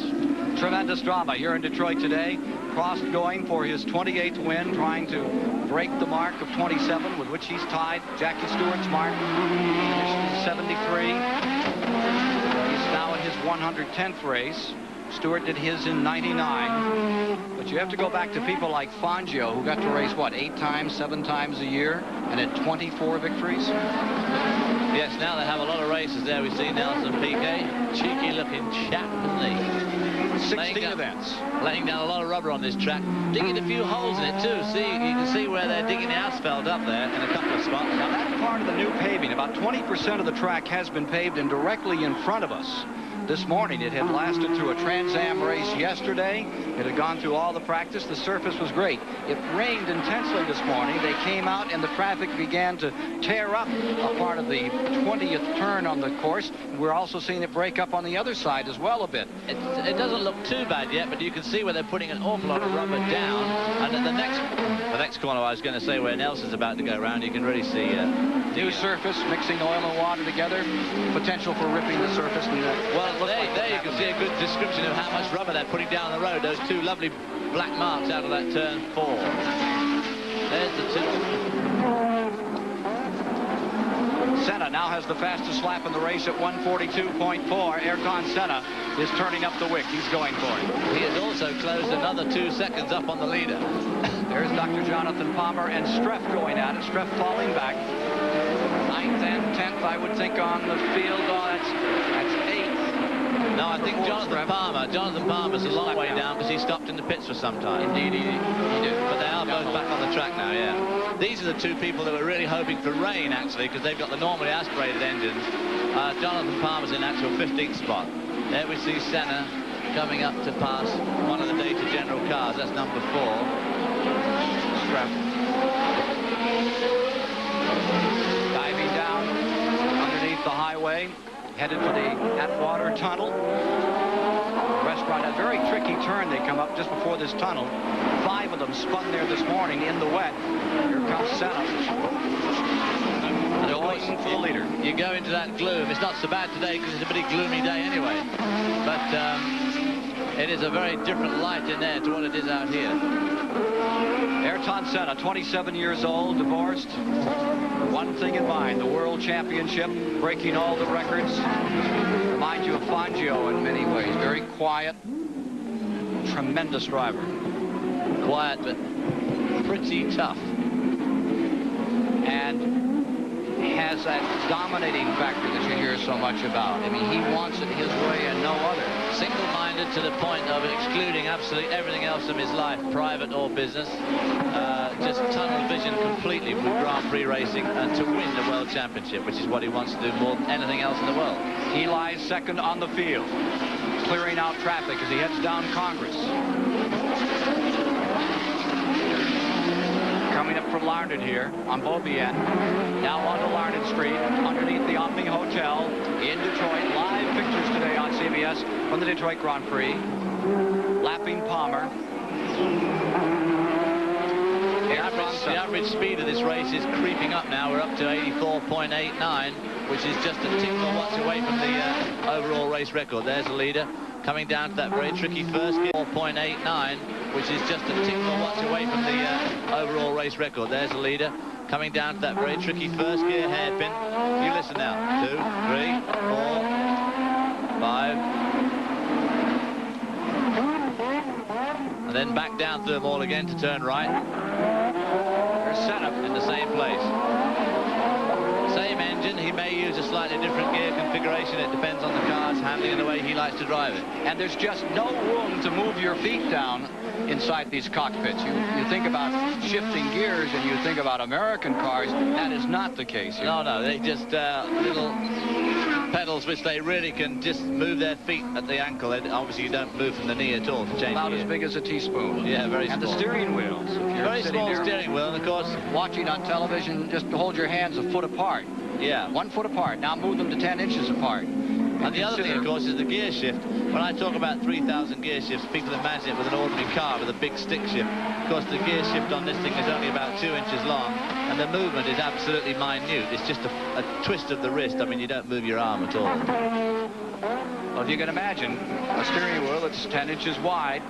Tremendous drama here in Detroit today. Prost going for his 28th win, trying to break the mark of 27, with which he's tied Jackie Stewart's mark. 73. He's now in his 110th race. Stewart did his in 99. But you have to go back to people like Fangio, who got to race, what, 8 times, 7 times a year, and had 24 victories? Yes, now they have a lot of races there. We see Nelson Piquet, cheeky-looking chap, isn't he? 16 events. Laying down a lot of rubber on this track. Digging a few holes in it, too. See, you can see where they're digging the asphalt up there in a couple of spots. Now, that's part of the new paving. About 20% of the track has been paved, and directly in front of us. This morning, it had lasted through a Trans Am race yesterday. It had gone through all the practice. The surface was great. It rained intensely this morning. They came out, and the traffic began to tear up a part of the 20th turn on the course. We're also seeing it break up on the other side as well a bit. It doesn't look too bad yet, but you can see where they're putting an awful lot of rubber down. And at the next corner, I was going to say, where Nelson's about to go around, you can really see new surface, mixing oil and water together, potential for ripping the surface. Well, there you can see a good description of how much rubber they're putting down the road. Those 2 lovely black marks out of that turn 4. There's the 2. Senna now has the fastest lap in the race at 1:42.4. Ayrton Senna is turning up the wick. He's going for it. He has also closed another 2 seconds up on the leader. There's Dr. Jonathan Palmer and Streff going at it. Streff falling back. 9th and 10th, I would think, on the field. Oh, that's 8th. No, I think Jonathan Palmer's a long way down because he stopped in the pits for some time. Indeed, he did. But they are both back on the track now, yeah. These are the 2 people that were really hoping for rain, actually, because they've got the normally aspirated engines. Jonathan Palmer's in actual 15th spot. There we see Senna coming up to pass one of the Data General cars. That's number 4. Streff. Diving down underneath the highway, headed for the Atwater Tunnel. Restaurant, a very tricky turn. They come up just before this tunnel. 5 of them spun there this morning in the wet. Here comes Senna. And they're waiting for the leader. You go into that gloom. It's not so bad today because it's a pretty gloomy day anyway. But it is a very different light in there to what it is out here. Ayrton Senna, 27 years old, divorced. One thing in mind, the World Championship, breaking all the records. Reminds you of Fangio in many ways. Very quiet, tremendous driver. Quiet, but pretty tough. And has that dominating factor that you hear so much about. I mean, he wants it his way and no other. Single-minded to the point of excluding absolutely everything else from his life, private or business. Just tunnel vision completely with Grand Prix racing and to win the World Championship, which is what he wants to do more than anything else in the world. He lies second on the field, clearing out traffic as he heads down Congress. Coming up from Larned here on Beaubien, now onto Larned Street, underneath the Omni Hotel in Detroit. Live pictures today on CBS from the Detroit Grand Prix. Lapping Palmer. The average speed of this race is creeping up now. We're up to 84.89, which is just a tick or what's away from the overall race record. There's the leader coming down to that very tricky first gear. 4.89, which is just a tick or what's away from the overall race record. There's the leader coming down to that very tricky first gear hairpin. You listen now. 2, 3, 4, 5. And then back down through them all again to turn right. There's Senna in the same place. Same engine. He may use a slightly different gear configuration. It depends on the car's handling and the way he likes to drive it. And there's just no room to move your feet down inside these cockpits. You think about shifting gears and you think about American cars. That is not the case here. No, they just little pedals which they really can just move their feet at the ankle. Obviously, you don't move from the knee at all to change about as big as a teaspoon. Yeah, very small. And the steering wheels. Very small steering wheel, and of course, watching on television, just hold your hands a foot apart. Yeah. 1 foot apart. Now move them to 10 inches apart. And the other thing, of course, is the gear shift. When I talk about 3,000 gear shifts, people imagine it with an ordinary car with a big stick shift. Of course, the gear shift on this thing is only about 2 inches long, and the movement is absolutely minute. It's just a twist of the wrist. I mean, you don't move your arm at all. Well, if you can imagine a steering wheel that's 10 inches wide,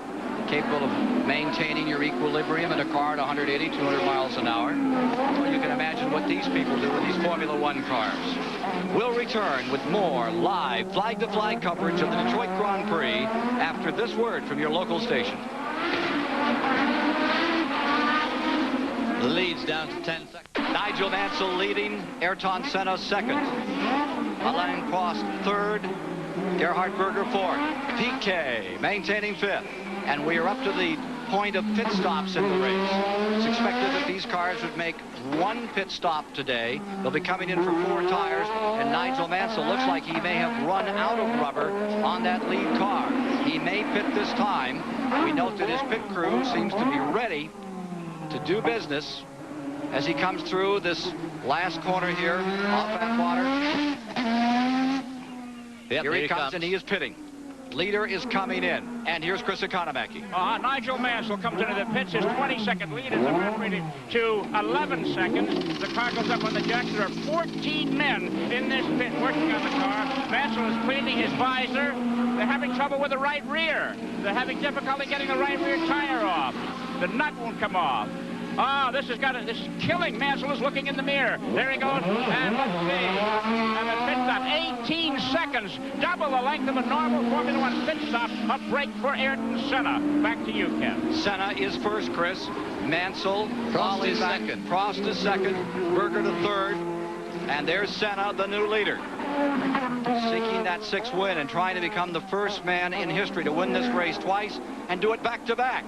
capable of maintaining your equilibrium in a car at 180, 200 miles an hour. Well, you can imagine what these people do with these Formula One cars. We'll return with more live flag-to-flag coverage of the Detroit Grand Prix after this word from your local station. The lead's down to 10 seconds. Nigel Mansell leading, Ayrton Senna second. Alain Prost third, Gerhard Berger fourth. PK maintaining fifth. And we are up to the point of pit stops in the race. It's expected that these cars would make one pit stop today. They'll be coming in for 4 tires, and Nigel Mansell looks like he may have run out of rubber on that lead car. He may pit this time. We note that his pit crew seems to be ready to do business as he comes through this last corner here off Atwater. Yep, here he comes, and he is pitting. Leader is coming in, and here's Chris Economaki. Nigel Mansell comes into the pits. His 20-second lead is evaporated to 11 seconds. The car goes up on the jacks. There are 14 men in this pit working on the car. Mansell is cleaning his visor. They're having trouble with the right rear. They're having difficulty getting the right rear tire off. The nut won't come off. This is killing. Mansell is looking in the mirror. There he goes. And let's see. And the pit stop, 18 seconds. Double the length of a normal Formula One pit stop. A break for Ayrton Senna. Back to you, Ken. Senna is first, Chris. Mansell. Prost is second. Prost is second. Berger to third. And there's Senna, the new leader. Seeking that 6th win and trying to become the first man in history to win this race twice and do it back-to-back.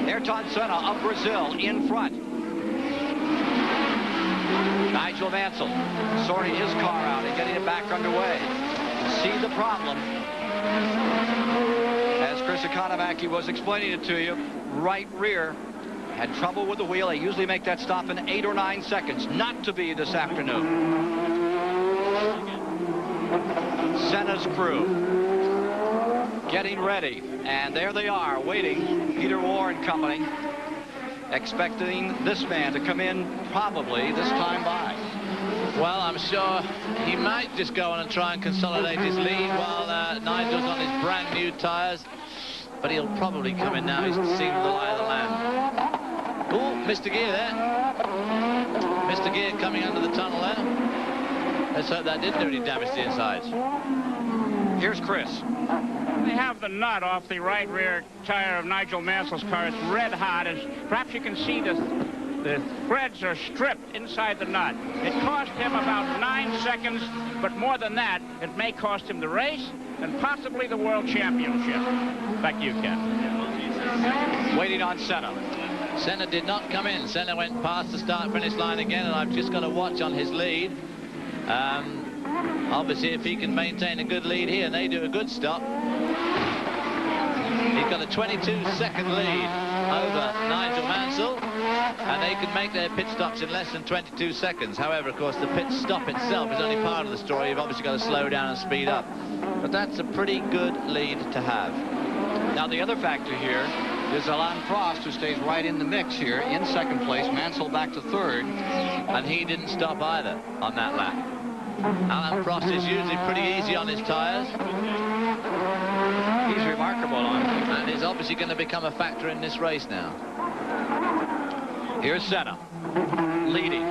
Ayrton Senna of Brazil in front. Nigel Mansell sorting his car out and getting it back underway. See the problem. As Chris Economaki was explaining it to you, right rear had trouble with the wheel. They usually make that stop in 8 or 9 seconds. Not to be this afternoon. Senna's crew getting ready, and there they are waiting. Peter Warr and company expecting this man to come in probably this time by. Well, I'm sure he might just go on and try and consolidate his lead while Nigel's on his brand new tires, but he'll probably come in now. He's seen the lie of the land. Oh, Mr. Gear there. Mr. Gear coming under the tunnel there. Let's hope that didn't do any damage to the insides. Here's Chris. They have the nut off the right rear tire of Nigel Mansell's car. It's red hot, and perhaps you can see the threads are stripped inside the nut. It cost him about 9 seconds, but more than that, it may cost him the race and possibly the World Championship. Back to you, Ken. Waiting on Senna. Senna did not come in. Senna went past the start-finish line again, and I've just got to watch on his lead. Obviously, if he can maintain a good lead here, and they do a good stop. He's got a 22-second lead over Nigel Mansell, and they can make their pit stops in less than 22 seconds. However, of course, the pit stop itself is only part of the story. You've obviously got to slow down and speed up. But that's a pretty good lead to have. Now, the other factor here is Alain Prost, who stays right in the mix here in second place. Mansell back to third. And he didn't stop either on that lap. Alain Prost is usually pretty easy on his tires. He's remarkable on it. And he's obviously going to become a factor in this race now. Here's Senna, leading.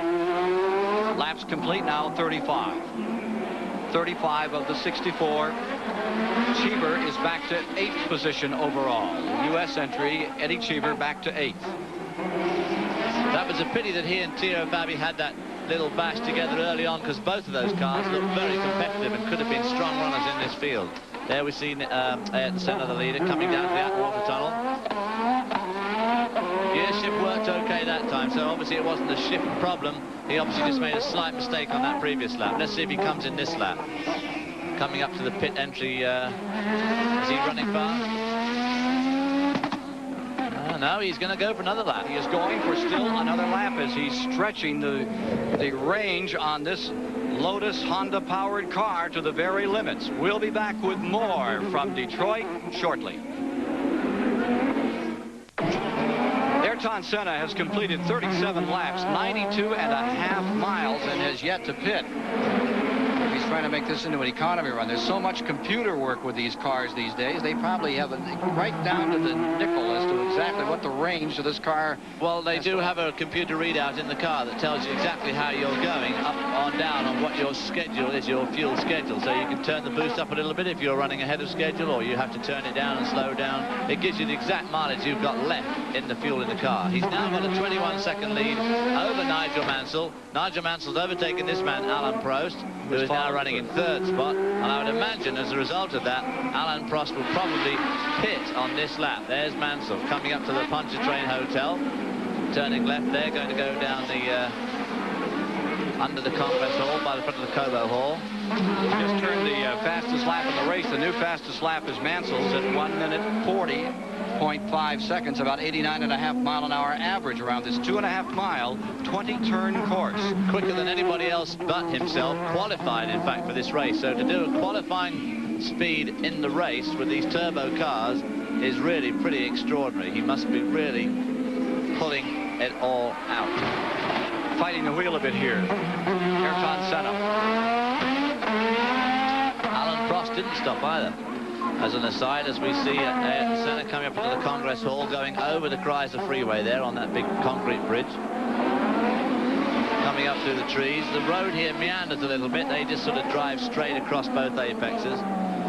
Laps complete now, 35. 35 of the 64. Cheever is back to 8th position overall. U.S. entry, Eddie Cheever back to 8th. That was a pity that he and Thierry Babby had that little bash together early on, because both of those cars look very competitive and could have been strong runners in this field. There we've seen Ayrton Senna, the leader, coming down to the Atwater tunnel. Gear shift worked okay that time, so obviously it wasn't a shift problem. He obviously just made a slight mistake on that previous lap. Let's see if he comes in this lap. Coming up to the pit entry, is he running fast? No, he's going to go for another lap. He is going for still another lap as he's stretching the range on this Lotus Honda-powered car to the very limits. We'll be back with more from Detroit shortly. Ayrton Senna has completed 37 laps, 92.5 miles, and has yet to pit. He's trying to make this into an economy run. There's so much computer work with these cars these days. They probably have it right down to the nickel as to exactly what the range of this car. Well, they do have a computer readout in the car that tells you exactly how you're going, up, on, down, on what your schedule is, your fuel schedule. So you can turn the boost up a little bit if you're running ahead of schedule, or you have to turn it down and slow down. It gives you the exact mileage you've got left in the fuel in the car. He's now got a 21-second lead over Nigel Mansell. Nigel Mansell's overtaken this man, Alain Prost, who is now running in third spot, and I would imagine as a result of that, Alain Prost will probably pit on this lap. There's Mansell coming up to the Pontchartrain Hotel, turning left there, going to go down the under the Congress Hall by the front of the Cobo Hall. He just turned the fastest lap in the race. The new fastest lap is Mansell's at 1 minute 40.5 seconds, about 89.5 mile-an-hour average around this 2.5-mile, 20-turn course. Quicker than anybody else but himself, qualified in fact for this race. So to do a qualifying speed in the race with these turbo cars is really pretty extraordinary. He must be really pulling it all out. Fighting the wheel a bit here. Ayrton Senna. Alain Prost didn't stop either. As an aside, as we see Ayrton Senna coming up into the Congress Hall, going over the Chrysler Freeway there on that big concrete bridge. Coming up through the trees. The road here meanders a little bit. They just sort of drive straight across both apexes.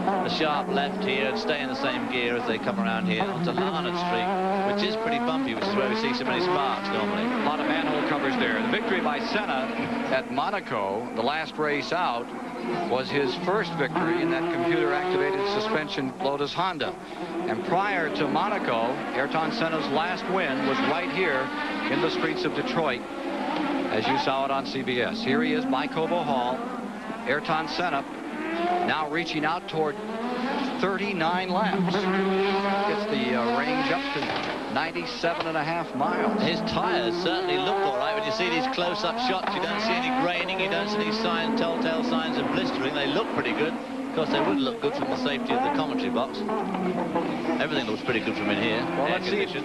A sharp left here and stay in the same gear as they come around here onto Larned Street, which is pretty bumpy, which is where we see so many sparks normally. A lot of manhole covers there. The victory by Senna at Monaco, the last race out, was his first victory in that computer-activated suspension Lotus Honda. And prior to Monaco, Ayrton Senna's last win was right here in the streets of Detroit, as you saw it on CBS. Here he is by Cobo Hall. Ayrton Senna now reaching out toward 39 laps. Gets the range up to 97.5 miles. His tires certainly look all right. When you see these close-up shots, you don't see any graining, you don't see any telltale signs of blistering. They look pretty good. Of course, they would look good from the safety of the commentary box. Everything looks pretty good from in here. Well, let's see if he's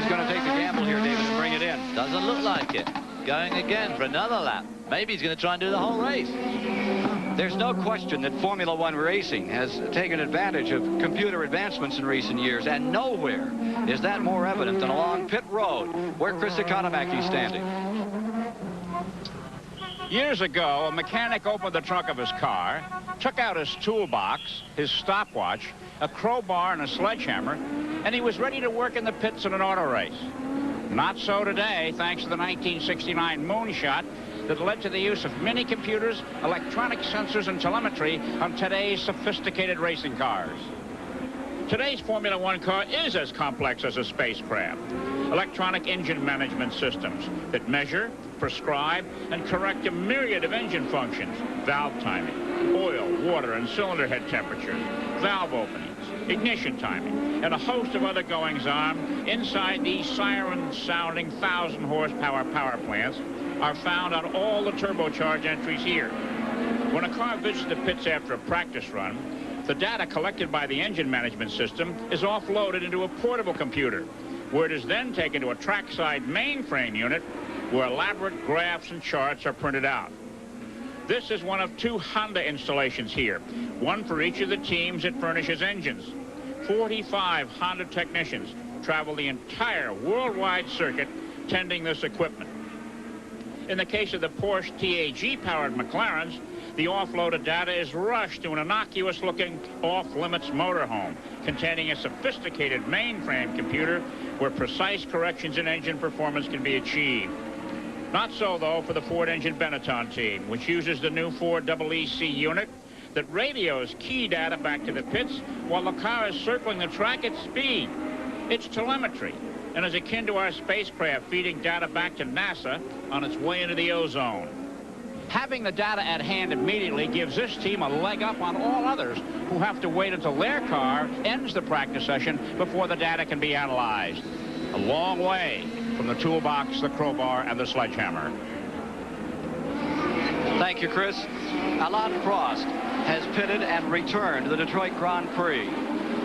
going to take the gamble here, David, and bring it in. Doesn't look like it. Going again for another lap. Maybe he's going to try and do the whole race. There's no question that Formula One racing has taken advantage of computer advancements in recent years, and nowhere is that more evident than along pit road, where Chris Economaki is standing. Years ago, a mechanic opened the trunk of his car, took out his toolbox, his stopwatch, a crowbar, and a sledgehammer, and he was ready to work in the pits in an auto race. Not so today, thanks to the 1969 moonshot that led to the use of mini computers, electronic sensors, and telemetry on today's sophisticated racing cars. Today's Formula One car is as complex as a spacecraft. Electronic engine management systems that measure, prescribe, and correct a myriad of engine functions: valve timing, oil, water, and cylinder head temperatures, valve openings, ignition timing, and a host of other goings-on inside these siren-sounding 1,000-horsepower power plants are found on all the turbocharged entries here. When a car visits the pits after a practice run, the data collected by the engine management system is offloaded into a portable computer, where it is then taken to a trackside mainframe unit where elaborate graphs and charts are printed out. This is one of 2 Honda installations here, one for each of the teams it furnishes engines. 45 Honda technicians travel the entire worldwide circuit tending this equipment. In the case of the Porsche TAG-powered McLarens, the offloaded data is rushed to an innocuous-looking off-limits motorhome containing a sophisticated mainframe computer where precise corrections in engine performance can be achieved. Not so, though, for the Ford engine Benetton team, which uses the new Ford EEC unit that radios key data back to the pits while the car is circling the track at speed. It's telemetry, and is akin to our spacecraft feeding data back to NASA on its way into the ozone. Having the data at hand immediately gives this team a leg up on all others who have to wait until their car ends the practice session before the data can be analyzed. A long way from the toolbox, the crowbar, and the sledgehammer. Thank you, Chris. Alain Prost has pitted and returned to the Detroit Grand Prix.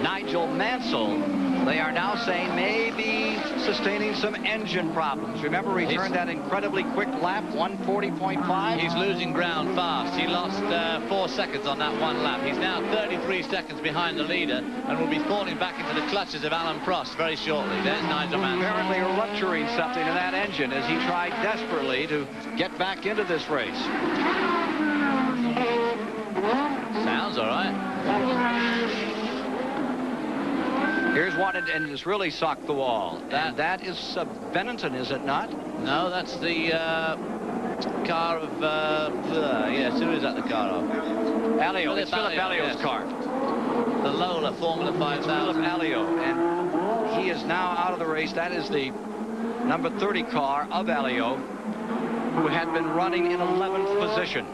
Nigel Mansell, they are now saying, may be sustaining some engine problems. Remember, he turned that incredibly quick lap, 140.5. He's losing ground fast. He lost 4 seconds on that one lap. He's now 33 seconds behind the leader and will be falling back into the clutches of Alain Prost very shortly. There's Nigel Mansell. Apparently rupturing something in that engine as he tried desperately to get back into this race. Sounds all right. Here's one, and it's really socked the wall. That is Benetton, is it not? No, that's the car of, yes, who is that the car of? Alio, it's Philip Alio's car. The Lola Formula 5000. Philip Alio, and he is now out of the race. That is the number 30 car of Alio, who had been running in 11th position.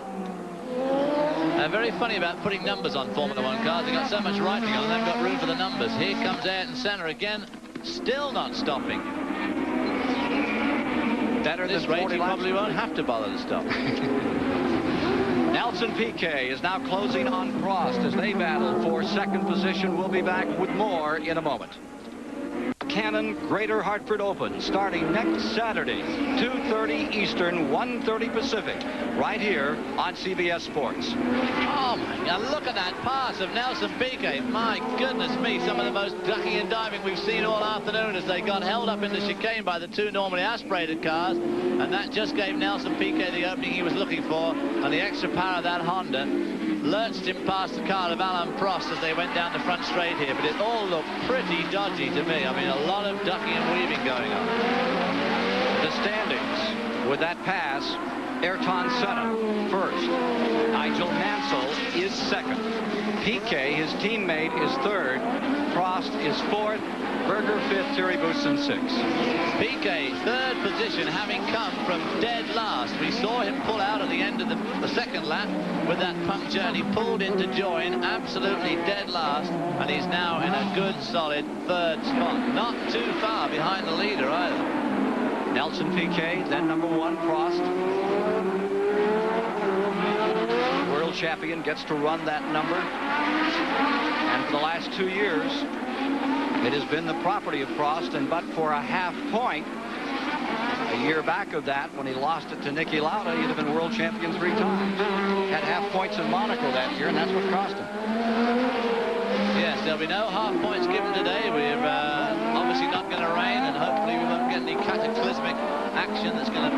Very funny about putting numbers on Formula 1 cars. They've got so much writing on them, they've got room for the numbers. Here comes Ayrton Senna again, still not stopping. Better this than 40 rate, he laps. probably won't have to bother to stop. Nelson Piquet is now closing on Prost as they battle for second position. We'll be back with more in a moment. Cannon Greater Hartford Open starting next Saturday, 2:30 Eastern, 1:30 Pacific, right here on CBS Sports. Oh my God, look at that pass of Nelson Piquet. My goodness me, some of the most ducking and diving we've seen all afternoon as they got held up in the chicane by the two normally aspirated cars, and that just gave Nelson Piquet the opening he was looking for, and the extra power of that Honda lurched him past the car of Alain Prost as they went down the front straight here, but it all looked pretty dodgy to me. I mean, a lot of ducking and weaving going on. The standings with that pass, Ayrton Senna first. Nigel Mansell is second. Piquet, his teammate, is third. Prost is fourth. Berger fifth. Thierry Boutsen sixth. Piquet, third position, having come from dead last. We saw him pull out at the end of the second lap with that puncture, and he pulled in to join absolutely dead last, and he's now in a good, solid third spot. Not too far behind the leader either. Nelson Piquet, then number 1, Prost. World champion gets to run that number. And for the last 2 years, it has been the property of Prost, and but for a half point, a year back of that, when he lost it to Niki Lauda, he'd have been world champion 3 times. Had half points in Monaco that year, and that's what cost him. Yes, there'll be no half points given today. We're obviously not going to rain, and hopefully we won't get any cataclysmic action that's going to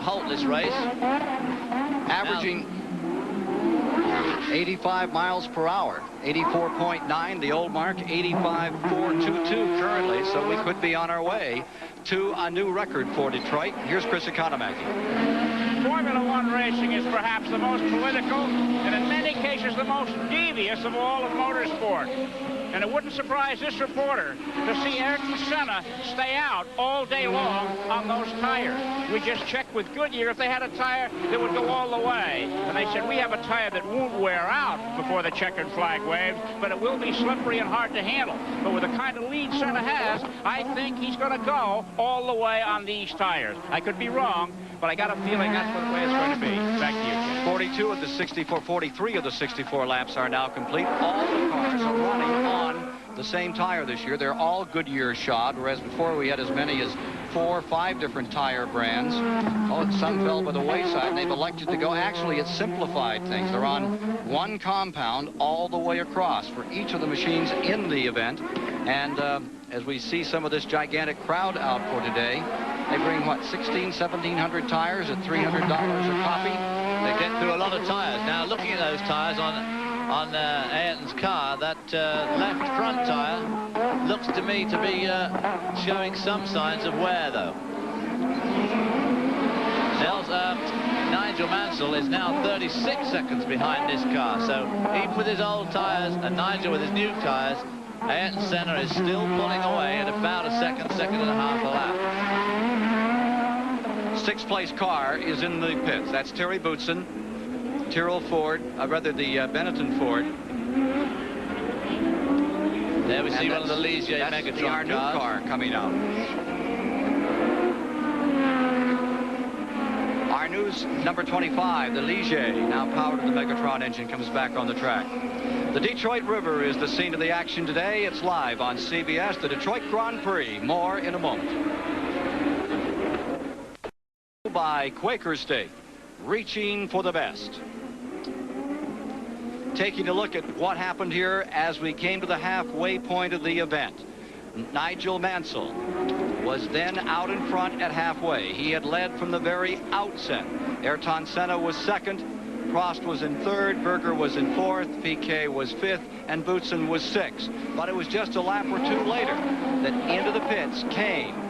halt this race. Averaging 85 miles per hour, 84.9, the old mark, 85.422 currently, so we could be on our way to a new record for Detroit. Here's Chris Economaki. Formula One racing is perhaps the most political and in many cases the most devious of all of motorsport. And it wouldn't surprise this reporter to see Ayrton Senna stay out all day long on those tires. We just checked with Goodyear if they had a tire that would go all the way. And they said, we have a tire that won't wear out before the checkered flag waves, but it will be slippery and hard to handle. But with the kind of lead Senna has, I think he's going to go all the way on these tires. I could be wrong, but I got a feeling that's the way it's going to be. Back to you, Ken. 42 of the 64, 43 of the 64 laps are now complete. All the cars are running on the same tire this year. They're all Goodyear shod, whereas before we had as many as 4 or 5 different tire brands. Oh, some fell by the wayside, and they've elected to go. Actually, it's simplified things. They're on one compound all the way across for each of the machines in the event. And as we see some of this gigantic crowd out for today, they bring, what, 1,700 tires at $300 a copy? They get through a lot of tires. Now, looking at those tires on Ayrton's car, that left front tire looks to me to be showing some signs of wear, though. Nigel Mansell is now 36 seconds behind this car, so even with his old tires and Nigel with his new tires, Ayrton Senna is still pulling away at about a second and a half a lap. 6th place car is in the pits. That's Thierry Boutsen, Tyrrell Ford, rather the Benetton Ford. There we see one of the Ligier Megatron our new car coming out. Arnoux, number 25, the Ligier, now powered with the Megatron engine, comes back on the track. The Detroit River is the scene of the action today. It's live on CBS, the Detroit Grand Prix. More in a moment. By Quaker State, reaching for the best. Taking a look at what happened here as we came to the halfway point of the event. Nigel MANSELL was then out in front at halfway. He had led from the very outset. Ayrton Senna was second. Prost was in third, Berger was in fourth, Piquet was fifth, and Boutsen was sixth. But it was just a lap or two later that into the pits came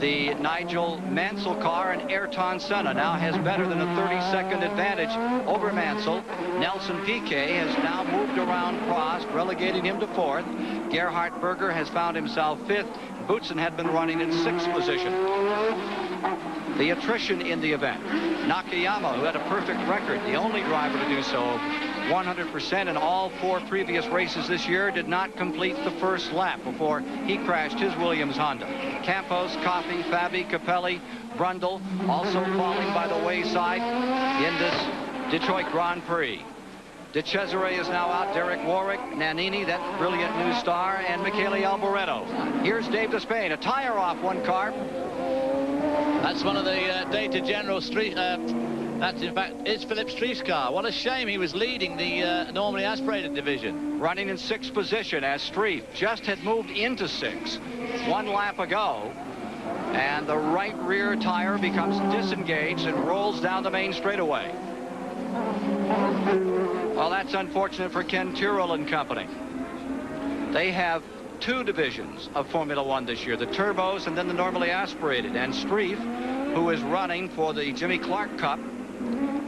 the Nigel MANSELL car, and Ayrton Senna now has better than a 30-second advantage over MANSELL. Nelson Piquet has now moved around Prost, relegating him to fourth. Gerhard Berger has found himself fifth. Boutsen had been running in sixth position. The attrition in the event. Nakayama, who had a perfect record, the only driver to do so 100% in all 4 previous races this year, did not complete the first lap before he crashed his Williams Honda. Campos, Coffey, Fabi, Capelli, Brundle also falling by the wayside in this Detroit Grand Prix. De Cesare is now out, Derek Warwick, Nannini, that brilliant new star, and Michele Alboreto. Here's Dave Despain, a tire off one car. That's one of the Data General Street. That's, in fact, it's Philip Streif's car. What a shame he was leading the normally aspirated division. Running in sixth position as Streif just had moved into sixth 1 lap ago. And the right rear tire becomes disengaged and rolls down the main straightaway. Well, that's unfortunate for Ken Tyrrell and company. They have 2 divisions of Formula One this year, the turbos and then the normally aspirated. And Streif, who is running for the Jimmy Clark Cup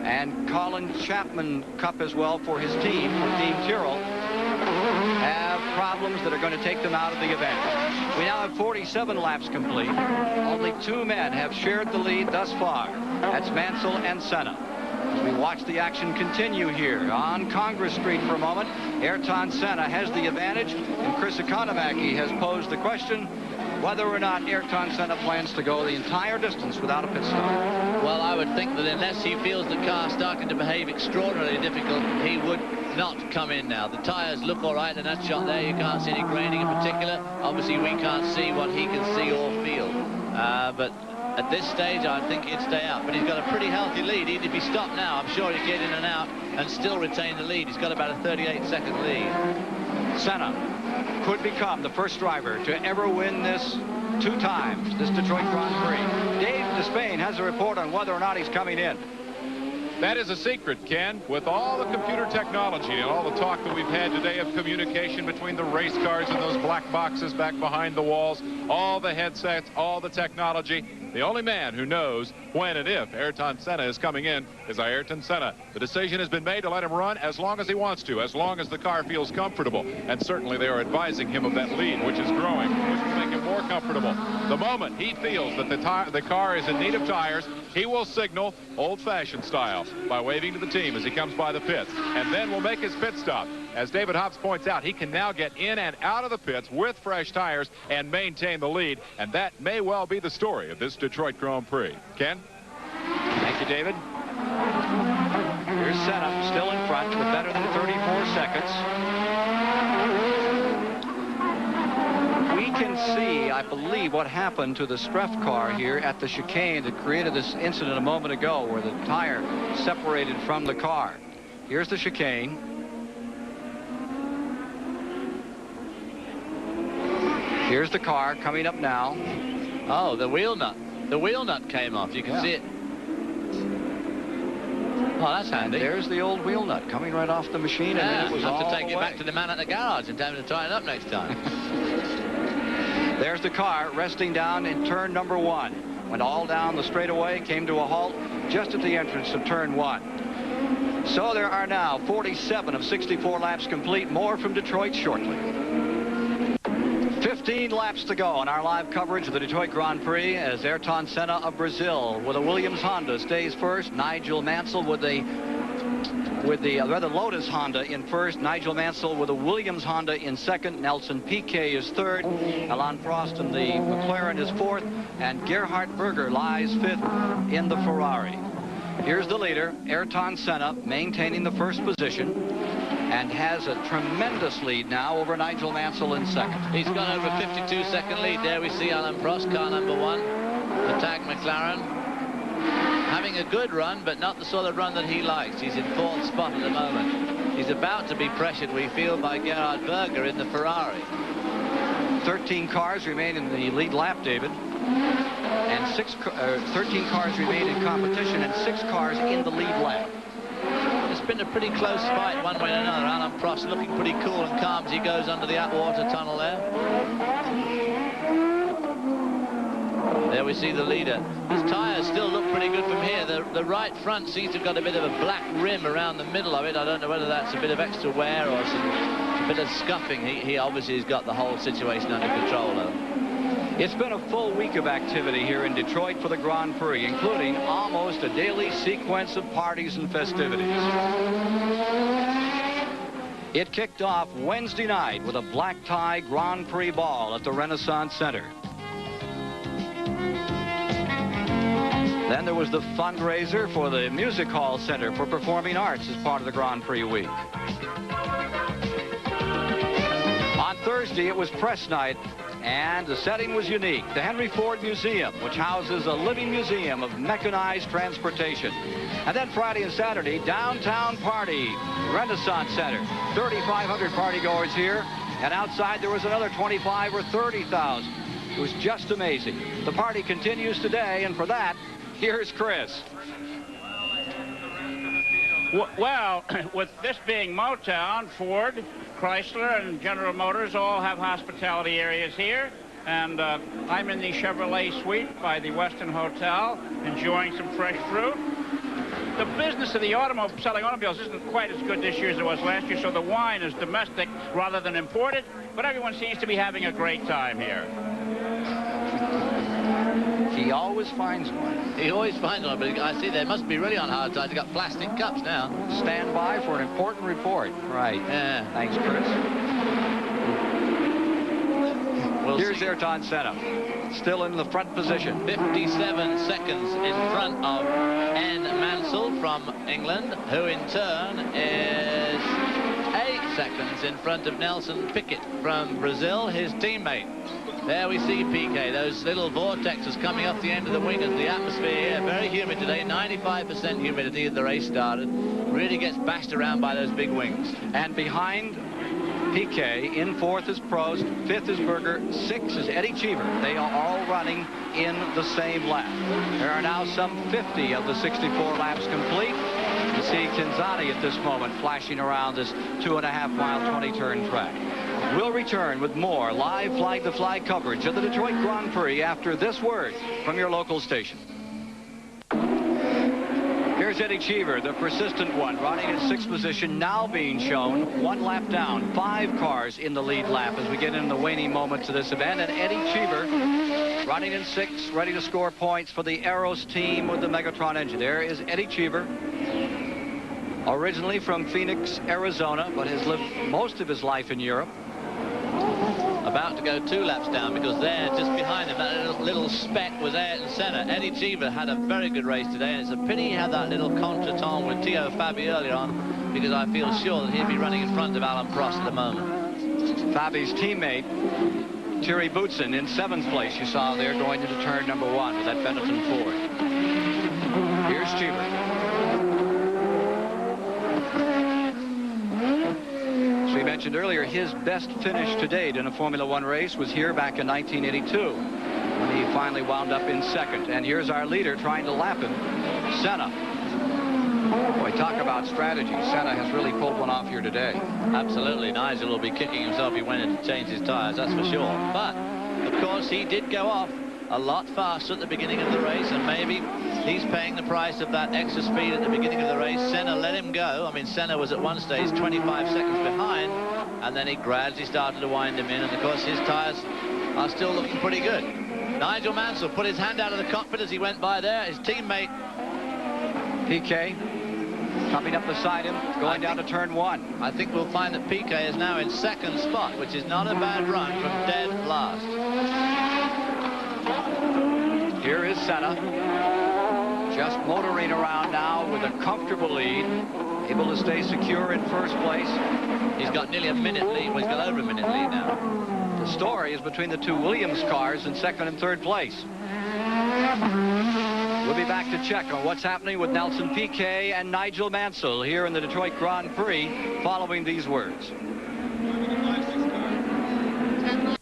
and Colin Chapman Cup as well for his team, for Team Tyrrell, have problems that are going to take them out of the event. We now have 47 laps complete. Only 2 men have shared the lead thus far. That's Mansell and Senna. As we watch the action continue here on Congress Street for a moment, Ayrton Senna has the advantage, and Chris Economaki has posed the question whether or not Ayrton Senna plans to go the entire distance without a pit stop. Well, I would think that unless he feels the car starting to behave extraordinarily difficult, he would not come in now. The tyres look all right in that shot there. You can't see any graining in particular. Obviously, we can't see what he can see or feel. But at this stage, I think he'd stay out. But he's got a pretty healthy lead. Even if he stopped now, I'm sure he'd get in and out and still retain the lead. He's got about a 38-second lead. Senna could become the first driver to ever win this 2 times, this Detroit Grand Prix. Dave Despain has a report on whether or not he's coming in. That is a secret, Ken. With all the computer technology and all the talk that we've had today of communication between the race cars and those black boxes back behind the walls, all the headsets, all the technology, the only man who knows when and if Ayrton Senna is coming in is Ayrton Senna. The decision has been made to let him run as long as he wants to, as long as the car feels comfortable. And certainly they are advising him of that lead, which is growing, which will make him more comfortable. The moment he feels that the car is in need of tires, he will signal old-fashioned style by waving to the team as he comes by the pits, and then will make his pit stop. As David Hobbs points out, he can now get in and out of the pits with fresh tires and maintain the lead, and that may well be the story of this Detroit Grand Prix. Ken? Thank you, David. Here's Senna, still in front with better than 34 seconds. We can see, I believe, what happened to the Streff car here at the chicane that created this incident a moment ago where the tire separated from the car. Here's the chicane. Here's the car coming up now. Oh, the wheel nut. The wheel nut came off. You can see it. Oh, that's handy. And there's the old wheel nut coming right off the machine. Yeah, and it was have all to take the it way. back to the man at the garage and tell him to tie it up next time. There's the car resting down in turn number 1. Went all down the straightaway, came to a halt just at the entrance of turn 1. So there are now 47 of 64 laps complete. More from Detroit shortly. 15 laps to go on our live coverage of the Detroit Grand Prix as Ayrton Senna of Brazil with a Williams Honda stays first. Nigel Mansell with the Lotus Honda in first. Nigel Mansell with a Williams Honda in second. Nelson Piquet is third. Alain Prost in the McLaren is fourth. And Gerhard Berger lies fifth in the Ferrari. Here's the leader, Ayrton Senna, maintaining the first position, and has a tremendous lead now over Nigel Mansell in second. He's got over a 52-second lead. There we see Alain Prost, car number 1, the tag McLaren, having a good run, but not the sort of run that he likes. He's in 4th spot at the moment. He's about to be pressured, we feel, by Gerhard Berger in the Ferrari. 13 cars remain in the lead lap, David. And 13 cars remain in competition and 6 cars in the lead lap. It's been a pretty close fight one way or another. Alain Prost looking pretty cool and calm as he goes under the Atwater tunnel there. There we see the leader. His tyres still look pretty good from here. The right front seems to have got a bit of a black rim around the middle of it. I don't know whether that's a bit of extra wear or a bit of scuffing. He obviously has got the whole situation under control, though. It's been a full week of activity here in Detroit for the Grand Prix, including almost a daily sequence of parties and festivities. It kicked off Wednesday night with a black tie Grand Prix ball at the Renaissance Center. Then there was the fundraiser for the Music Hall Center for Performing Arts as part of the Grand Prix week. On Thursday, it was press night, and the setting was unique. The Henry Ford Museum, which houses a living museum of mechanized transportation. And then Friday and Saturday, downtown party, Renaissance Center. 3,500 partygoers here, and outside there was another 25 or 30,000. It was just amazing. The party continues today, and for that, here's Chris. Well, with this being Motown, Ford, Chrysler, and General Motors all have hospitality areas here. And I'm in the Chevrolet suite by the Westin Hotel, enjoying some fresh fruit. The business of the selling automobiles isn't quite as good this year as it was last year, so the wine is domestic rather than imported. But everyone seems to be having a great time here. He always finds one. He always finds one, but I see they must be really on hard times. They've got plastic cups now. Stand by for an important report. Right. Yeah. Thanks, Chris. Here's Ayrton Senna, still in the front position. 57 seconds in front of N. Mansell from England, who in turn is 8 seconds in front of Nelson Piquet from Brazil, his teammate. There we see Piquet, those little vortexes coming off the end of the wing as the atmosphere here. Very humid today, 95% humidity as the race started. Really gets bashed around by those big wings. And behind Piquet, in 4th is Prost, 5th is Berger, 6th is Eddie Cheever. They are all running in the same lap. There are now some 50 of the 64 laps complete. You see Kinzani at this moment flashing around this 2.5-mile, 20-turn track. We'll return with more live flag-to-flag coverage of the Detroit Grand Prix after this word from your local station. Here's Eddie Cheever, the persistent one, running in 6th position, now being shown 1 lap down, 5 cars in the lead lap as we get into the waning moments of this event. And Eddie Cheever running in 6th, ready to score points for the Aeros team with the Megatron engine. There is Eddie Cheever, originally from Phoenix, Arizona, but has lived most of his life in Europe. About to go 2 laps down, because there, just behind him, that little speck was Ayrton Senna. Eddie Cheever had a very good race today, and it's a pity he had that little contretemps with Theo Fabi earlier on, because I feel sure that he'd be running in front of Alain Prost at the moment. Fabi's teammate, Thierry Boutsen, in 7th place, you saw there, going into turn number 1 with that Benetton Ford. Here's Cheever. We mentioned earlier his best finish to date in a Formula One race was here back in 1982 when he finally wound up in 2nd. And here's our leader trying to lap him, Senna. Boy, talk about strategy. Senna has really pulled one off here today. Absolutely. Nigel will be kicking himself if he went in to change his tyres, that's for sure. But, of course, he did go off a lot faster at the beginning of the race, and maybe he's paying the price of that extra speed at the beginning of the race. Senna let him go. I mean, Senna was at one stage 25 seconds behind, and then he gradually started to wind him in, and of course his tyres are still looking pretty good. Nigel Mansell put his hand out of the cockpit as he went by there. His teammate Piquet coming up beside him, going down to turn 1. I think we'll find that Piquet is now in 2nd spot, which is not a bad run from dead last. Here is Senna. just motoring around now with a comfortable lead, able to stay secure in first place. He's got nearly a minute lead. Well, he's got over a minute lead now. The story is between the two Williams cars in second and third place. We'll be back to check on what's happening with Nelson Piquet and Nigel Mansell here in the Detroit Grand Prix following these words.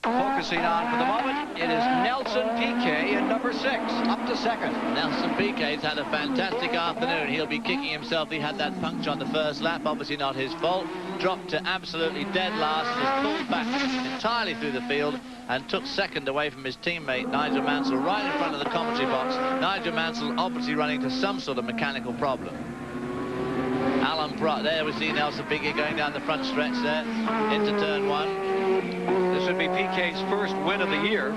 Focusing on for the moment, it is Nelson Piquet in number 6, up to second. Nelson Piquet's had a fantastic afternoon. He'll be kicking himself. He had that puncture on the first lap, obviously not his fault. Dropped to absolutely dead last and has pulled back entirely through the field and took second away from his teammate Nigel Mansell right in front of the commentary box. Nigel Mansell obviously running into some sort of mechanical problem. Alan Brott, there we see Nelson Piquet going down the front stretch there into turn 1. This would be Piquet's first win of the year.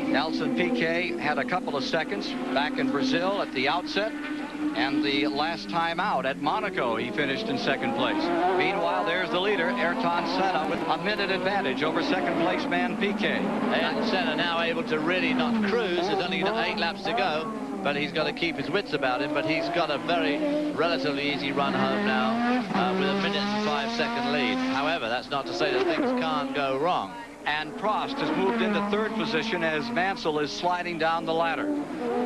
Nelson Piquet had a couple of seconds back in Brazil at the outset, and the last time out at Monaco he finished in second place. Meanwhile, there's the leader, Ayrton Senna, with a minute advantage over second place man Piquet. Ayrton Senna now able to really not cruise. There's only 8 laps to go, but he's got to keep his wits about him. But he's got a very relatively easy run home now with a minute and 5-second lead. However, that's not to say that things can't go wrong. And Prost has moved into third position as Mansell is sliding down the ladder.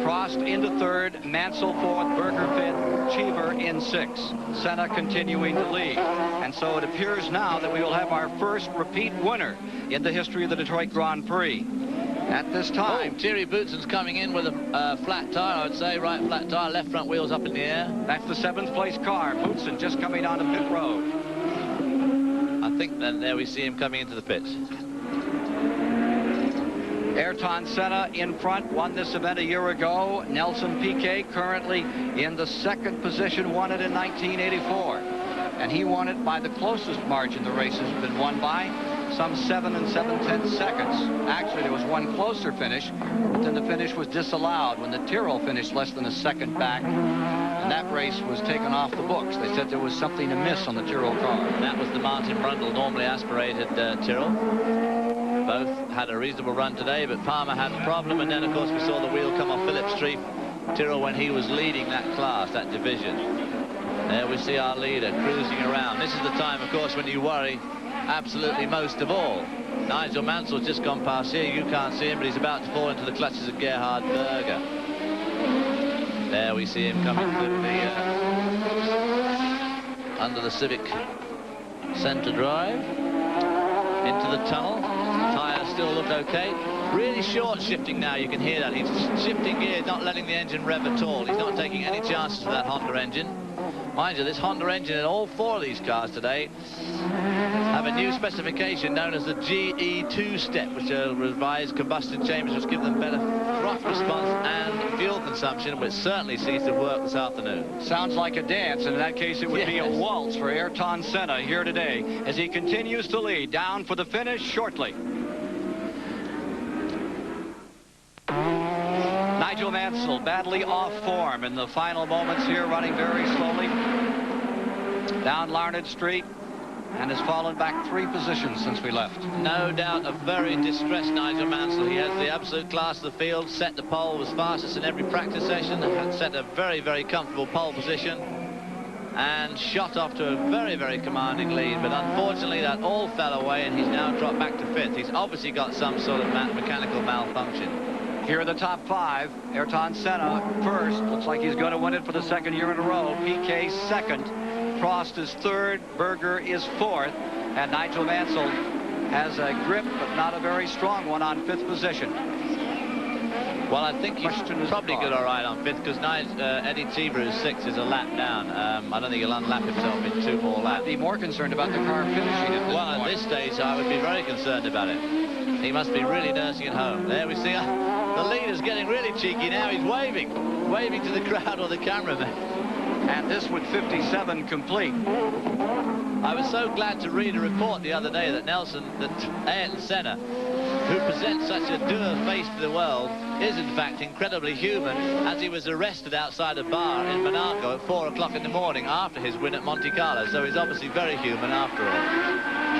Prost into third, Mansell fourth, Berger fifth, Cheever in sixth. Senna continuing to lead. And so it appears now that we will have our first repeat winner in the history of the Detroit Grand Prix. At this time, Thierry Boutsen's coming in with a flat tire, I would say, right flat tire, left front wheels up in the air. That's the 7th place car. Boutsen just coming onto pit road. I think then there we see him coming into the pits. Ayrton Senna in front, won this event a year ago. Nelson Piquet currently in the 2nd position, won it in 1984. And he won it by the closest margin the race has been won by, some 7 7/10 seconds. Actually, there was one closer finish, but then the finish was disallowed when the Tyrrell finished less than a second back, and that race was taken off the books. They said there was something amiss on the Tyrrell car. That was the Martin Brundle normally aspirated Tyrrell. Both had a reasonable run today, but Palmer had a problem, and then of course we saw the wheel come off Phillips Street. Tyrrell when he was leading that class, that division. There we see our leader cruising around. This is the time, of course, when you worry absolutely most of all. Nigel Mansell's just gone past here. You can't see him, but he's about to fall into the clutches of Gerhard Berger. There we see him coming through the under the Civic Centre Drive into the tunnel. Tyres still look okay. Really short shifting now, you can hear that. He's shifting gears, not letting the engine rev at all. He's not taking any chances with that Honda engine. Mind you, this Honda engine in all 4 of these cars today have a new specification known as the GE2 step, which are revised combustion chambers, which give them better throttle response and fuel consumption, which certainly seems to work this afternoon. Sounds like a dance, and in that case it would be a waltz for Ayrton Senna here today as he continues to lead down for the finish shortly. Nigel Mansell badly off form in the final moments here, running very slowly down Larned Street, and has fallen back 3 positions since we left. No doubt a very distressed Nigel Mansell. He has the absolute class of the field, set the pole, was fastest in every practice session, set a very, very comfortable pole position, and shot off to a very, very commanding lead. But unfortunately that all fell away, and he's now dropped back to 5th. He's obviously got some sort of mechanical malfunction. Here are the top 5. Ayrton Senna first. Looks like he's going to win it for the 2nd year in a row. Piquet 2nd. Prost is 3rd. Berger is 4th. And Nigel Mansell has a grip, but not a very strong one, on 5th position. Well, I think he's probably good all right on 5th, because Eddie Cheever is 6th, is a lap down. I don't think he'll unlap himself in 2 more laps. I'd be more concerned about the car finishing at this point. At this stage, I would be very concerned about it. He must be really nursing it home. There we see the leader's getting really cheeky now. He's waving to the crowd or the cameraman. And this with 57 complete. I was so glad to read a report the other day that Ayrton Senna, who presents such a dour face to the world, is in fact incredibly human, as he was arrested outside a bar in Monaco at 4 o'clock in the morning after his win at Monte Carlo. So he's obviously very human after all.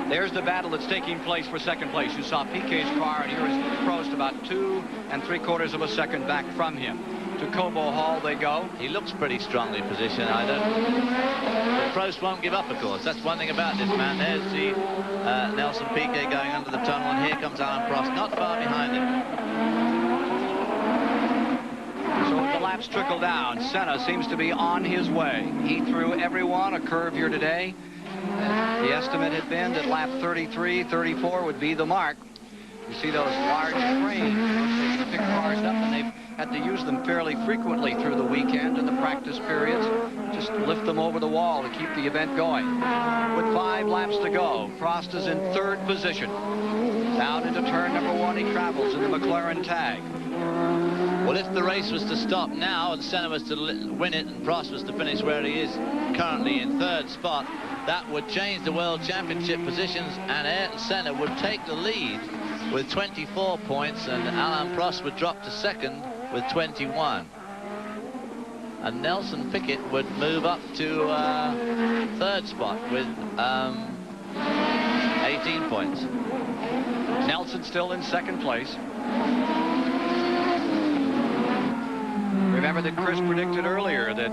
There's the battle that's taking place for second place. You saw Piquet's car, and here is Prost about 2 3/4 of a second back from him. To Cobo Hall they go. He looks pretty strongly positioned. But Prost won't give up, of course. That's one thing about this man. There's the Nelson Piquet going under the tunnel, and here comes Alain Prost, not far behind him. So the laps trickle down. Senna seems to be on his way. He threw everyone a curve here today. The estimate had been that lap 33, 34 would be the mark. You see those large cranes. They can pick cars up, and they've had to use them fairly frequently through the weekend and the practice periods. Just lift them over the wall to keep the event going. With 5 laps to go, Prost is in 3rd position. Down into turn number 1 he travels in the McLaren tag. Well, if the race was to stop now and Senna was to win it and Prost was to finish where he is currently in 3rd spot, that would change the World Championship positions, and Ayrton Senna would take the lead with 24 points, and Alain Prost would drop to 2nd with 21. And Nelson Piquet would move up to 3rd spot with 18 points. Nelson still in 2nd place. Remember that Chris predicted earlier that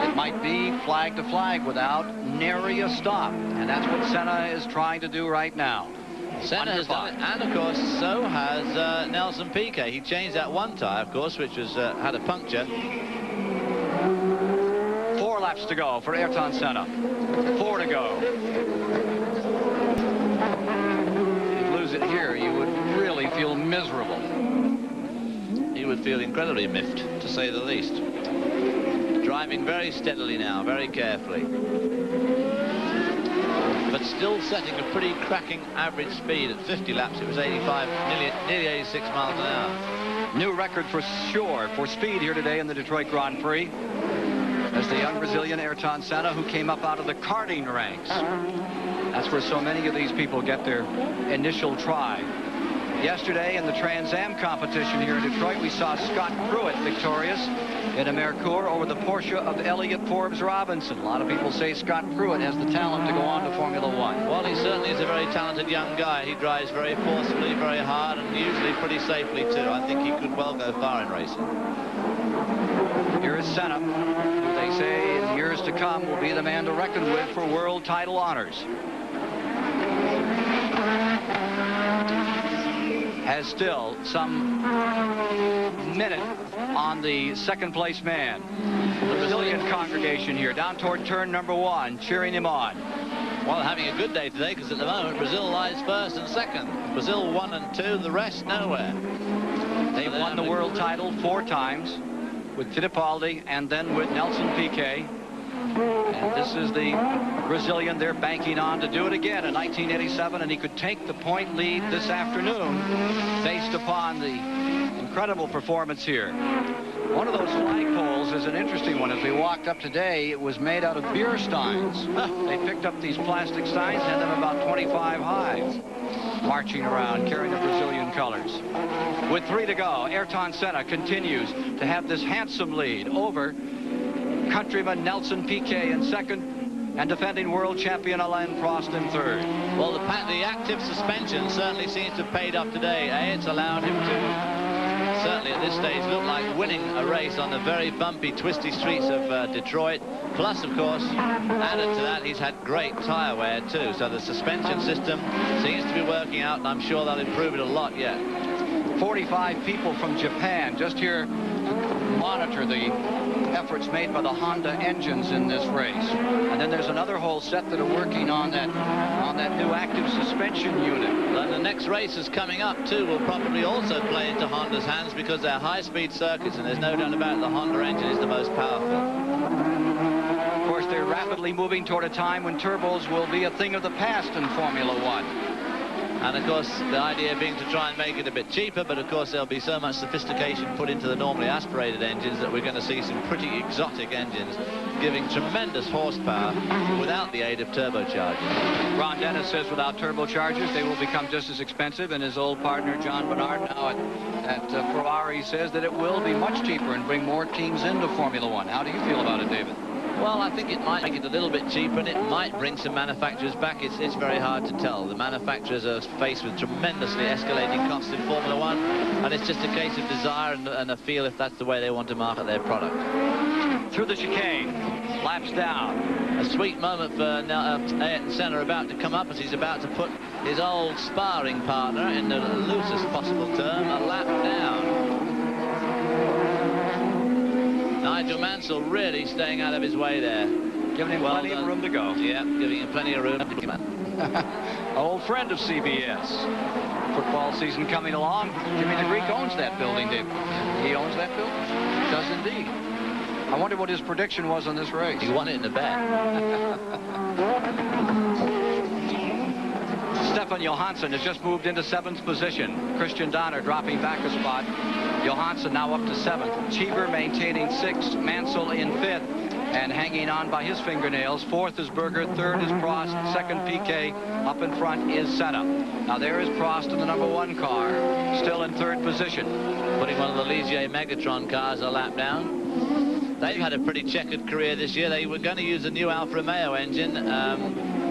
it might be flag to flag without nary a stop, and that's what Senna is trying to do right now. Senna has done it, and of course so has Nelson Piquet. He changed that one tyre, of course, which was had a puncture. 4 laps to go for Ayrton Senna. 4 to go. If you lose it here, you would really feel miserable. He would feel incredibly miffed, to say the least. Driving very steadily now, very carefully. But still setting a pretty cracking average speed. At 50 laps, it was 85, nearly 86 miles an hour. New record for sure for speed here today in the Detroit Grand Prix. As the young Brazilian Ayrton Senna, who came up out of the karting ranks. That's where so many of these people get their initial try. Yesterday in the Trans Am competition here in Detroit, we saw Scott Pruitt victorious in a Merkur over the Porsche of Elliott Forbes Robinson. A lot of people say Scott Pruitt has the talent to go on to Formula One. Well, he certainly is a very talented young guy. He drives very forcefully, very hard, and usually pretty safely too. I think he could well go far in racing. Here is Senna, who they say in years to come will be the man to reckon with for world title honors. Has still some minute on the 2nd place man. The Brazilian congregation here down toward turn number 1, cheering him on. Well, having a good day today, because at the moment Brazil lies 1st and 2nd. Brazil 1 and 2, the rest nowhere. They've won the world title 4 times with Fittipaldi and then with Nelson Piquet. And this is the Brazilian they're banking on to do it again in 1987, and he could take the point lead this afternoon based upon the incredible performance here. One of those flagpoles is an interesting one. As we walked up today, it was made out of beer steins. They picked up these plastic steins, had them about 25 high, marching around carrying the Brazilian colors. With 3 to go, Ayrton Senna continues to have this handsome lead over countryman Nelson Piquet in 2nd, and defending world champion Alain Prost in 3rd. Well, the active suspension certainly seems to have paid off today. It's allowed him to, certainly at this stage, look like winning a race on the very bumpy, twisty streets of Detroit. Plus, of course, added to that, he's had great tyre wear too. So the suspension system seems to be working out, and I'm sure they'll improve it a lot yet. 45 people from Japan just here to monitor the efforts made by the Honda engines in this race. And then there's another whole set that are working on that new active suspension unit. And the next races coming up too will probably also play into Honda's hands, because they're high-speed circuits, and there's no doubt about it, the Honda engine is the most powerful. Of course, they're rapidly moving toward a time when turbos will be a thing of the past in Formula One. And of course, the idea being to try and make it a bit cheaper, but of course there'll be so much sophistication put into the normally aspirated engines that we're going to see some pretty exotic engines giving tremendous horsepower without the aid of turbochargers. Ron Dennis says without turbochargers they will become just as expensive, and his old partner John Bernard now at Ferrari says that it will be much cheaper and bring more teams into Formula One. How do you feel about it, David? Well, I think it might make it a little bit cheaper, and it might bring some manufacturers back. It's very hard to tell. The manufacturers are faced with tremendously escalating costs in Formula One, and it's just a case of desire and a feel if that's the way they want to market their product. Through the chicane, laps down. A sweet moment for Ayrton Senna about to come up as he's about to put his old sparring partner, in the loosest possible term, a lap down. Nigel Mansell really staying out of his way there. Giving him plenty of room to go. Yeah, giving him plenty of room. Old friend of CBS. Football season coming along. Jimmy the Greek owns that building, Dave. He owns that building? Does indeed. I wonder what his prediction was on this race. He won it in the bet. Stefan Johansson has just moved into 7th position. Christian Donner dropping back a spot. Johansson now up to 7th. Cheever maintaining 6th. Mansell in 5th. And hanging on by his fingernails. 4th is Berger. 3rd is Prost. 2nd PK. Up in front is Senna. Now there is Prost in the number 1 car. Still in 3rd position. Putting one of the Ligier Megatron cars a lap down. They've had a pretty checkered career this year. They were going to use a new Alfa-Romeo engine.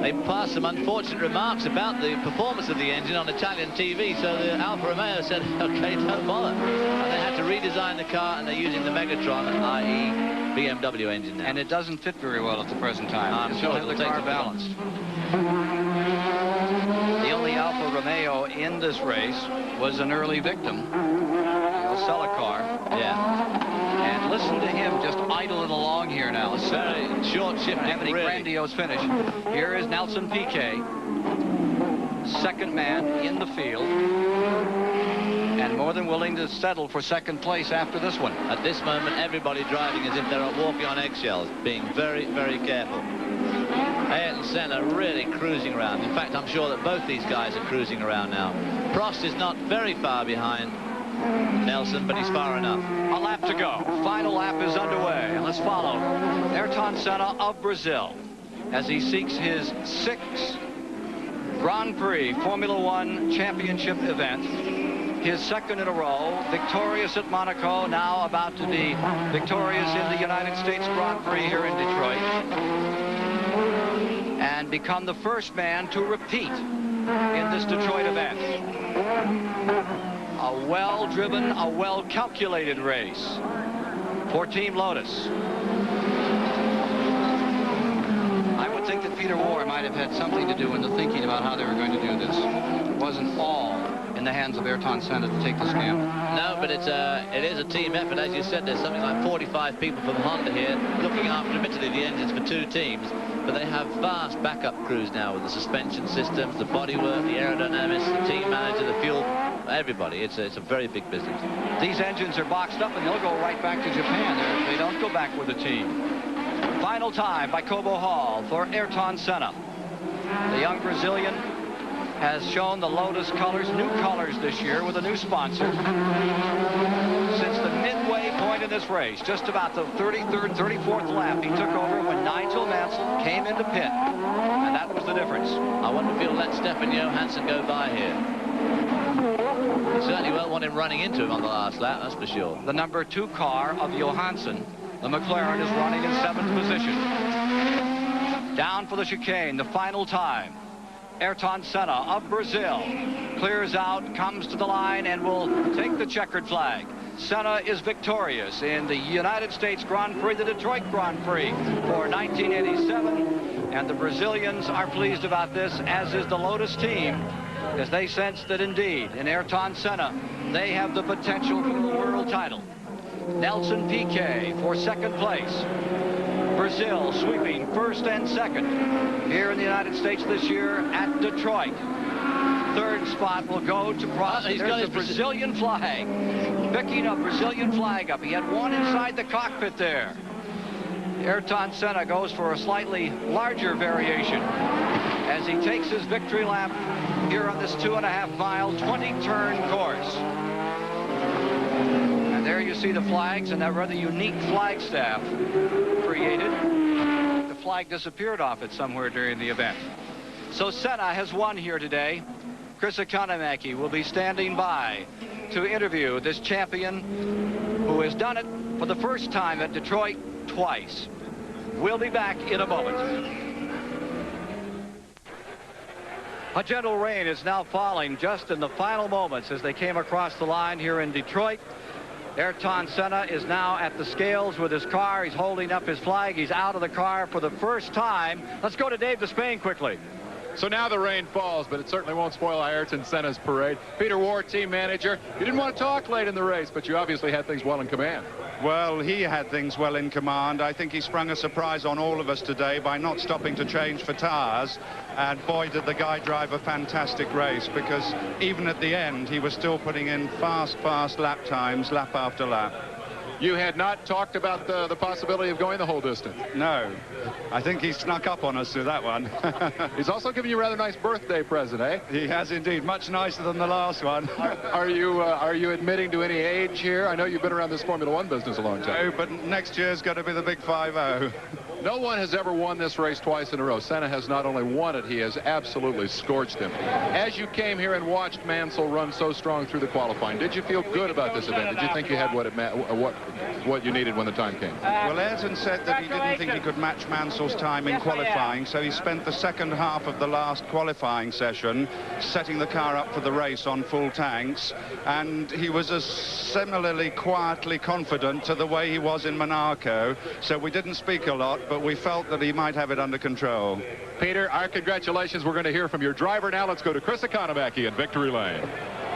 They passed some unfortunate remarks about the performance of the engine on Italian TV, so the Alfa Romeo said, okay, don't bother. And they had to redesign the car, and they're using the Megatron, i.e. BMW engine now. And it doesn't fit very well at the present time. I'm sure it'll the take car the balanced. The only Alfa Romeo in this race was an early victim, the Osella car. Yeah. And listen to him just idling along here now. It's very short shift. Have any grandiose finish. Here is Nelson Piquet, 2nd man in the field, and more than willing to settle for 2nd place after this one. At this moment, everybody driving as if they're walking on eggshells, being very, very careful. Ayrton Senna really cruising around. In fact, I'm sure that both these guys are cruising around now. Prost is not very far behind Nelson, but he's far enough. A lap to go. Final lap is underway. Let's follow Ayrton Senna of Brazil as he seeks his 6th Grand Prix Formula One championship event. His 2nd in a row, victorious at Monaco, now about to be victorious in the United States Grand Prix here in Detroit, and become the first man to repeat in this Detroit event. A well-driven, a well-calculated race for Team Lotus. I would think that Peter Warr might have had something to do in the thinking about how they were going to do this. It wasn't all in the hands of Ayrton Senna to take this camp. No, but it is a team effort. As you said, there's something like 45 people from Honda here looking after, admittedly, the engines for 2 teams. But they have vast backup crews now with the suspension systems, the bodywork, the aerodynamics, the team manager, the fuel, everybody. It's a very big business. These engines are boxed up and they'll go right back to Japan. They don't go back with the team. Final time by Cobo Hall for Ayrton Senna. The young Brazilian has shown the Lotus colors, new colors this year with a new sponsor. Since the midway point in this race, just about the 33rd, 34th lap, he took over when Nigel Mansell came into pit. And that was the difference. I wonder if he'll let Stefan Johansson go by here. He certainly won't want him running into him on the last lap, that's for sure. The number 2 car of Johansson, the McLaren, is running in 7th position. Down for the chicane, the final time. Ayrton Senna of Brazil clears out, comes to the line, and will take the checkered flag. Senna is victorious in the United States Grand Prix, the Detroit Grand Prix for 1987. And the Brazilians are pleased about this, as is the Lotus team, as they sense that indeed, in Ayrton Senna, they have the potential for the world title. Nelson Piquet for 2nd place. Brazil sweeping 1st and 2nd here in the United States this year at Detroit. 3rd spot will go to Prost. There's the Brazilian flag. Picking a Brazilian flag up. He had one inside the cockpit there. Ayrton Senna goes for a slightly larger variation as he takes his victory lap here on this 2.5-mile, 20-turn course. And there you see the flags and that rather unique flag staff created. The flag disappeared off it somewhere during the event. So Senna has won here today. Chris Economaki will be standing by to interview this champion who has done it for the first time at Detroit twice. We'll be back in a moment. A gentle rain is now falling just in the final moments as they came across the line here in Detroit. Ayrton Senna is now at the scales with his car. He's holding up his flag. He's out of the car for the first time. Let's go to Dave Despain quickly. So now the rain falls, but it certainly won't spoil Ayrton Senna's parade. Peter Ward, team manager, you didn't want to talk late in the race, but you obviously had things well in command. Well, he had things well in command. I think he sprung a surprise on all of us today by not stopping to change for tyres. And boy, did the guy drive a fantastic race, because even at the end, he was still putting in fast lap times, lap after lap. You had not talked about the possibility of going the whole distance. No. I think he snuck up on us through that one. He's also given you a rather nice birthday present, eh? He has indeed. Much nicer than the last one. Are you admitting to any age here? I know you've been around this Formula One business a long time. No, but next year's got to be the big 5-0. No one has ever won this race twice in a row. Senna has not only won it, he has absolutely scorched him. As you came here and watched Mansell run so strong through the qualifying, did you feel good about this event? Did you think you had what you needed when the time came? Well, Ayrton said that he didn't think he could match Mansell's time in qualifying, so he spent the second half of the last qualifying session setting the car up for the race on full tanks, and he was as similarly quietly confident to the way he was in Monaco, so we didn't speak a lot, but we felt that he might have it under control. Peter, our congratulations. We're going to hear from your driver now. Let's go to Chris Economaki in victory lane.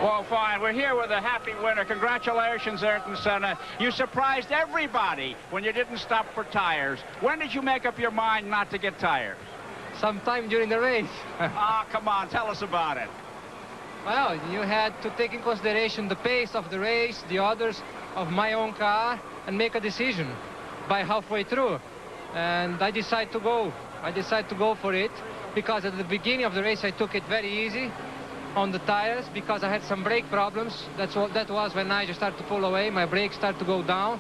Well, fine. We're here with a happy winner. Congratulations, Ayrton Senna. You surprised everybody when you didn't stop for tires. When did you make up your mind not to get tired? Sometime during the race. Ah, come on. Tell us about it. Well, you had to take in consideration the pace of the race, the others of my own car, and make a decision by halfway through. And I decided to go. I decided to go for it because at the beginning of the race I took it very easy on the tires because I had some brake problems. That was when Nigel started to pull away. My brakes started to go down.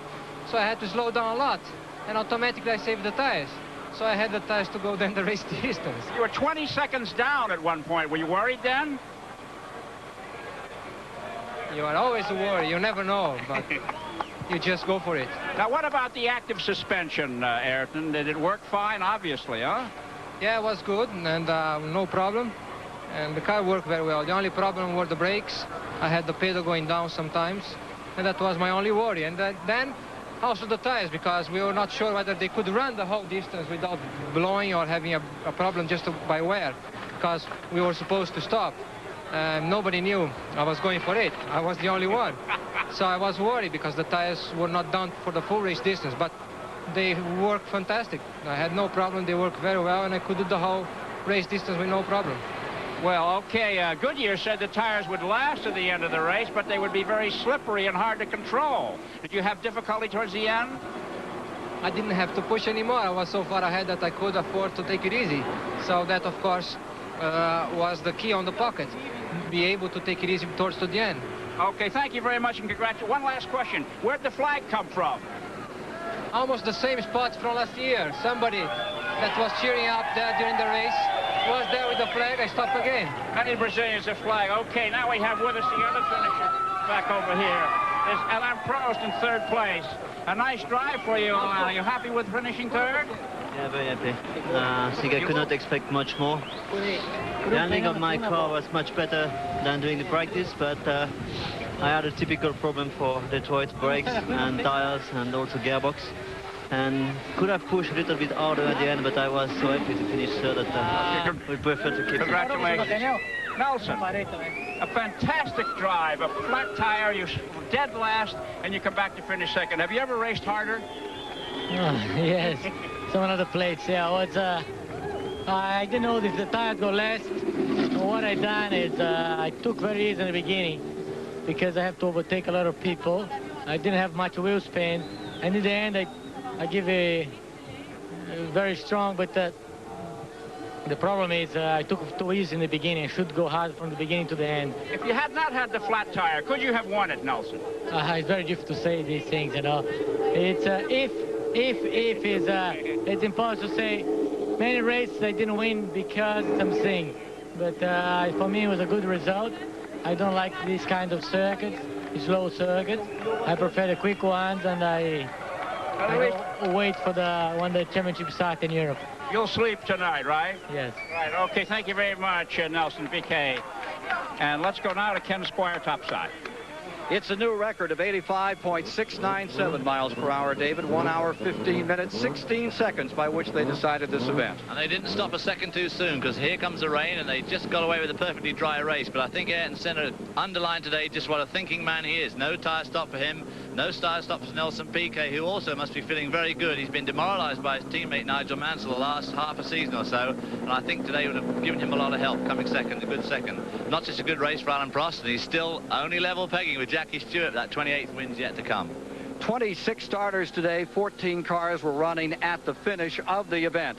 So I had to slow down a lot. And automatically I saved the tires. So I had the tires to go then the race distance. You were 20 seconds down at one point. Were you worried then? You are always worried. You never know. But you just go for it. Now, what about the active suspension, Ayrton? Did it work fine, obviously, huh? Yeah, it was good, and no problem. And the car worked very well. The only problem were the brakes. I had the pedal going down sometimes, and that was my only worry. And then also the tires, because we were not sure whether they could run the whole distance without blowing or having a problem just by wear, because we were supposed to stop. Nobody knew I was going for it. I was the only one. So I was worried because the tires were not done for the full race distance, but they worked fantastic. I had no problem. They worked very well, and I could do the whole race distance with no problem. Well, okay, Goodyear said the tires would last to the end of the race, but they would be very slippery and hard to control. Did you have difficulty towards the end? I didn't have to push anymore. I was so far ahead that I could afford to take it easy. So that, of course, was the key on the pocket. Be able to take it easy towards to the end. Okay, thank you very much, and congratulations. One last question. Where'd the flag come from? Almost the same spots from last year. Somebody that was cheering up there during the race was there with the flag. I stopped again. Many Brazilians have flag. Okay, now we have with us the other finisher back over here. There's Alain Prost in third place. A nice drive for you, Alain. Are you happy with finishing third? Yeah, very happy. I think I could not expect much more. The handling of my car was much better than during the practice, but I had a typical problem for Detroit: brakes and tires and also gearbox. And could have pushed a little bit harder at the end, but I was so happy to finish third that we prefer to keep it. Congratulations. Nelson, a fantastic drive, a flat tire, you dead last, and you come back to finish second. Have you ever raced harder? Yes, some other plates. Yeah, I didn't know if the tires go last. What I done is I took very easy in the beginning because I have to overtake a lot of people. I didn't have much wheel spin, and in the end I give a very strong, but the problem is I took it too easy in the beginning. I should go hard from the beginning to the end. If you had not had the flat tire, could you have won it, Nelson? It's very difficult to say these things, you know. It's if is it's impossible to say. Many races I didn't win because something, but for me it was a good result. I don't like this kind of circuit, slow circuit. I prefer the quick ones, and I'll wait for when the championship starts in Europe. You'll sleep tonight, right? Yes. Right, okay, thank you very much, Nelson Piquet. And let's go now to Ken Squire topside. It's a new record of 85.697 miles per hour, David. 1 hour, 15 minutes, 16 seconds by which they decided this event. And they didn't stop a second too soon, because here comes the rain, and they just got away with a perfectly dry race. But I think Ayrton Senna underlined today just what a thinking man he is. No tyre stop for him, no tyre stop for Nelson Piquet, who also must be feeling very good. He's been demoralised by his teammate Nigel Mansell the last half a season or so, and I think today would have given him a lot of help coming second, a good second. Not just a good race for Alan Prost, and he's still only level pegging with Jackie Stewart. That 28th win's yet to come. 26 starters today, 14 cars were running at the finish of the event.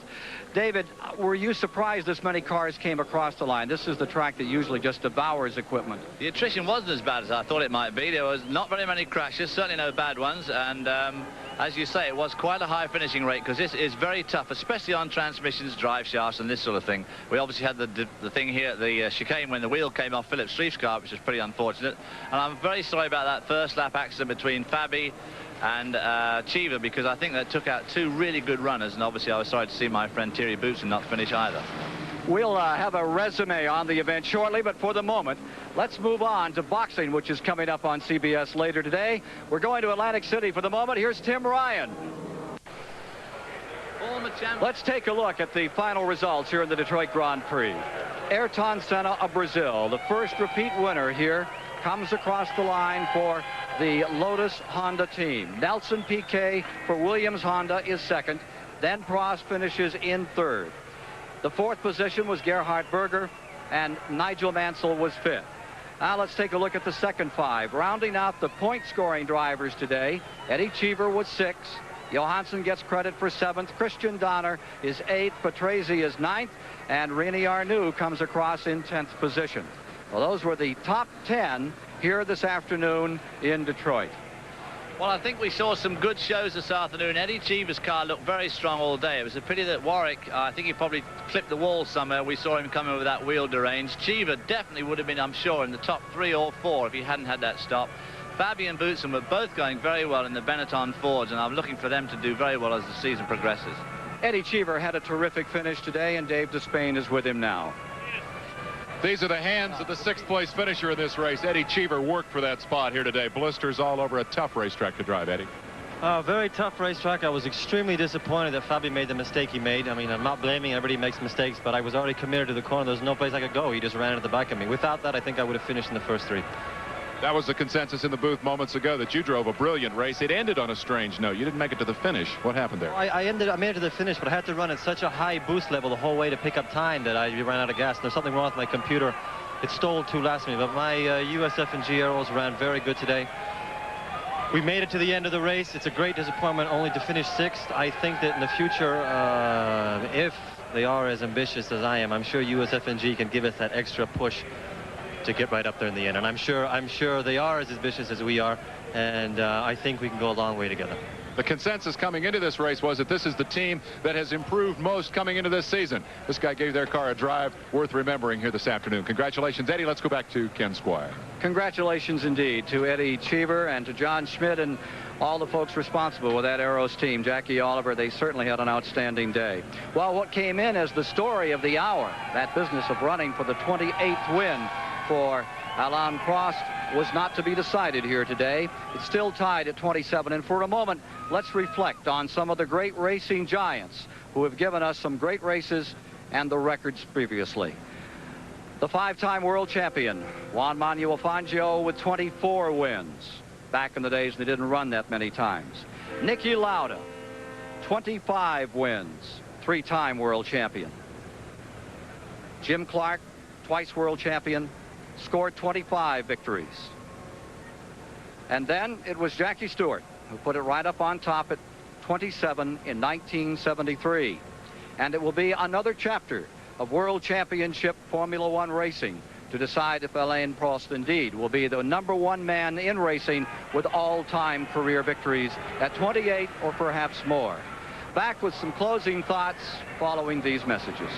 David, were you surprised this many cars came across the line? This is the track that usually just devours equipment. The attrition wasn't as bad as I thought it might be. There was not very many crashes, certainly no bad ones, and as you say, it was quite a high finishing rate, because this is very tough, especially on transmissions, drive shafts, and this sort of thing. We obviously had the thing here at the chicane when the wheel came off Philip Streif's car, which was pretty unfortunate. And I'm very sorry about that first lap accident between Fabi and Cheever, because I think that took out two really good runners, and obviously I was sorry to see my friend Thierry Boutsen not finish either. We'll have a resume on the event shortly, but for the moment, let's move on to boxing, which is coming up on CBS later today. We're going to Atlantic City for the moment. Here's Tim Ryan. Let's take a look at the final results here in the Detroit Grand Prix. Ayrton Senna of Brazil, the first repeat winner here, comes across the line for the Lotus Honda team. Nelson Piquet for Williams Honda is second. Then Prost finishes in third. The fourth position was Gerhard Berger, and Nigel Mansell was fifth. Now let's take a look at the second five. Rounding out the point-scoring drivers today, Eddie Cheever was sixth. Johansson gets credit for seventh. Christian Donner is eighth. Patrese is ninth. And René Arnoux comes across in 10th position. Well, those were the top 10 here this afternoon in Detroit. Well, I think we saw some good shows this afternoon. Eddie Cheever's car looked very strong all day. It was a pity that Warwick, I think he probably clipped the wall somewhere. We saw him coming with that wheel deranged. Cheever definitely would have been, I'm sure, in the top 3 or 4 if he hadn't had that stop. Fabi and Boutsen were both going very well in the Benetton Fords, and I'm looking for them to do very well as the season progresses. Eddie Cheever had a terrific finish today, and Dave Despain is with him now. These are the hands of the 6th place finisher in this race. Eddie Cheever worked for that spot here today. Blisters all over a tough racetrack to drive, Eddie. Very tough racetrack. I was extremely disappointed that Fabi made the mistake he made. I mean, I'm not blaming, everybody makes mistakes, but I was already committed to the corner. There's no place I could go. He just ran into the back of me. Without that, I think I would have finished in the first 3. That was the consensus in the booth moments ago, that you drove a brilliant race. It ended on a strange note. You didn't make it to the finish. What happened there? I made it to the finish, but I had to run at such a high boost level the whole way to pick up time that I ran out of gas. And there's something wrong with my computer. It stole 2 laps minute, but my USF&G arrows ran very good today. We made it to the end of the race. It's a great disappointment only to finish 6th. I think that in the future, if they are as ambitious as I am, I'm sure USF&G can give us that extra push to get right up there in the end. And I'm sure they are as ambitious as we are, and I think we can go a long way together. The consensus coming into this race was that this is the team that has improved most coming into this season. This guy gave their car a drive worth remembering here this afternoon. Congratulations, Eddie. Let's go back to Ken Squire. Congratulations indeed to Eddie Cheever and to John Schmidt and all the folks responsible with that Arrows team. Jackie Oliver, they certainly had an outstanding day. Well, what came in as the story of the hour, that business of running for the 28th win for Alain Prost, was not to be decided here today. It's still tied at 27. And for a moment, let's reflect on some of the great racing giants who have given us some great races and the records previously. The 5-time world champion, Juan Manuel Fangio, with 24 wins. Back in the days, they didn't run that many times. Niki Lauda, 25 wins, 3-time world champion. Jim Clark, twice world champion, scored 25 victories. And then it was Jackie Stewart who put it right up on top at 27 in 1973. And it will be another chapter of World Championship Formula One racing to decide if Alain Prost indeed will be the #1 man in racing with all-time career victories at 28 or perhaps more. Back with some closing thoughts following these messages.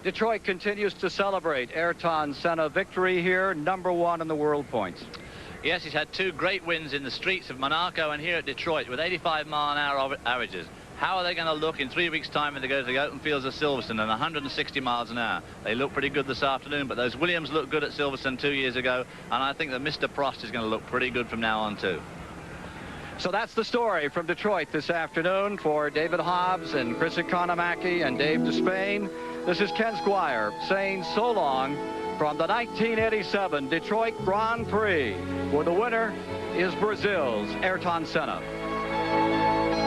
Detroit continues to celebrate Ayrton Senna victory here, #1 in the world points. Yes, he's had 2 great wins in the streets of Monaco and here at Detroit with 85-mile-an-hour averages. How are they going to look in 3 weeks' time when they go to the open fields of Silverstone and 160 miles an hour? They look pretty good this afternoon, but those Williams looked good at Silverstone 2 years ago, and I think that Mr. Prost is going to look pretty good from now on, too. So that's the story from Detroit this afternoon for David Hobbs and Chris Economaki and Dave Despain. This is Ken Squire saying so long from the 1987 Detroit Grand Prix, where the winner is Brazil's Ayrton Senna.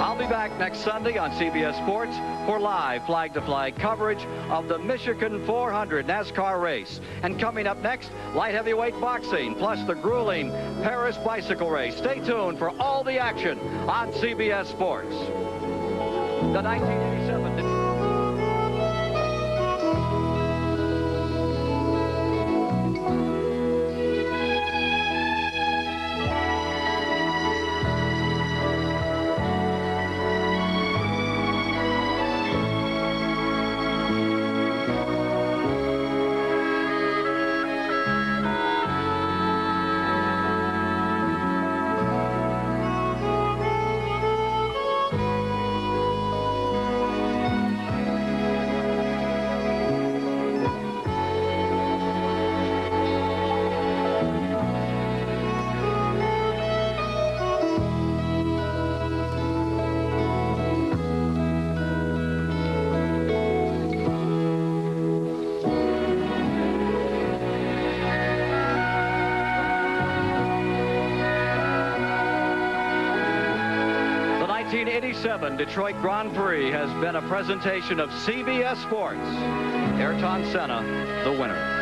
I'll be back next Sunday on CBS Sports for live flag-to-flag coverage of the Michigan 400 NASCAR race. And coming up next, light heavyweight boxing, plus the grueling Paris bicycle race. Stay tuned for all the action on CBS Sports. The 1987 1987 Detroit Grand Prix has been a presentation of CBS Sports. Ayrton Senna, the winner.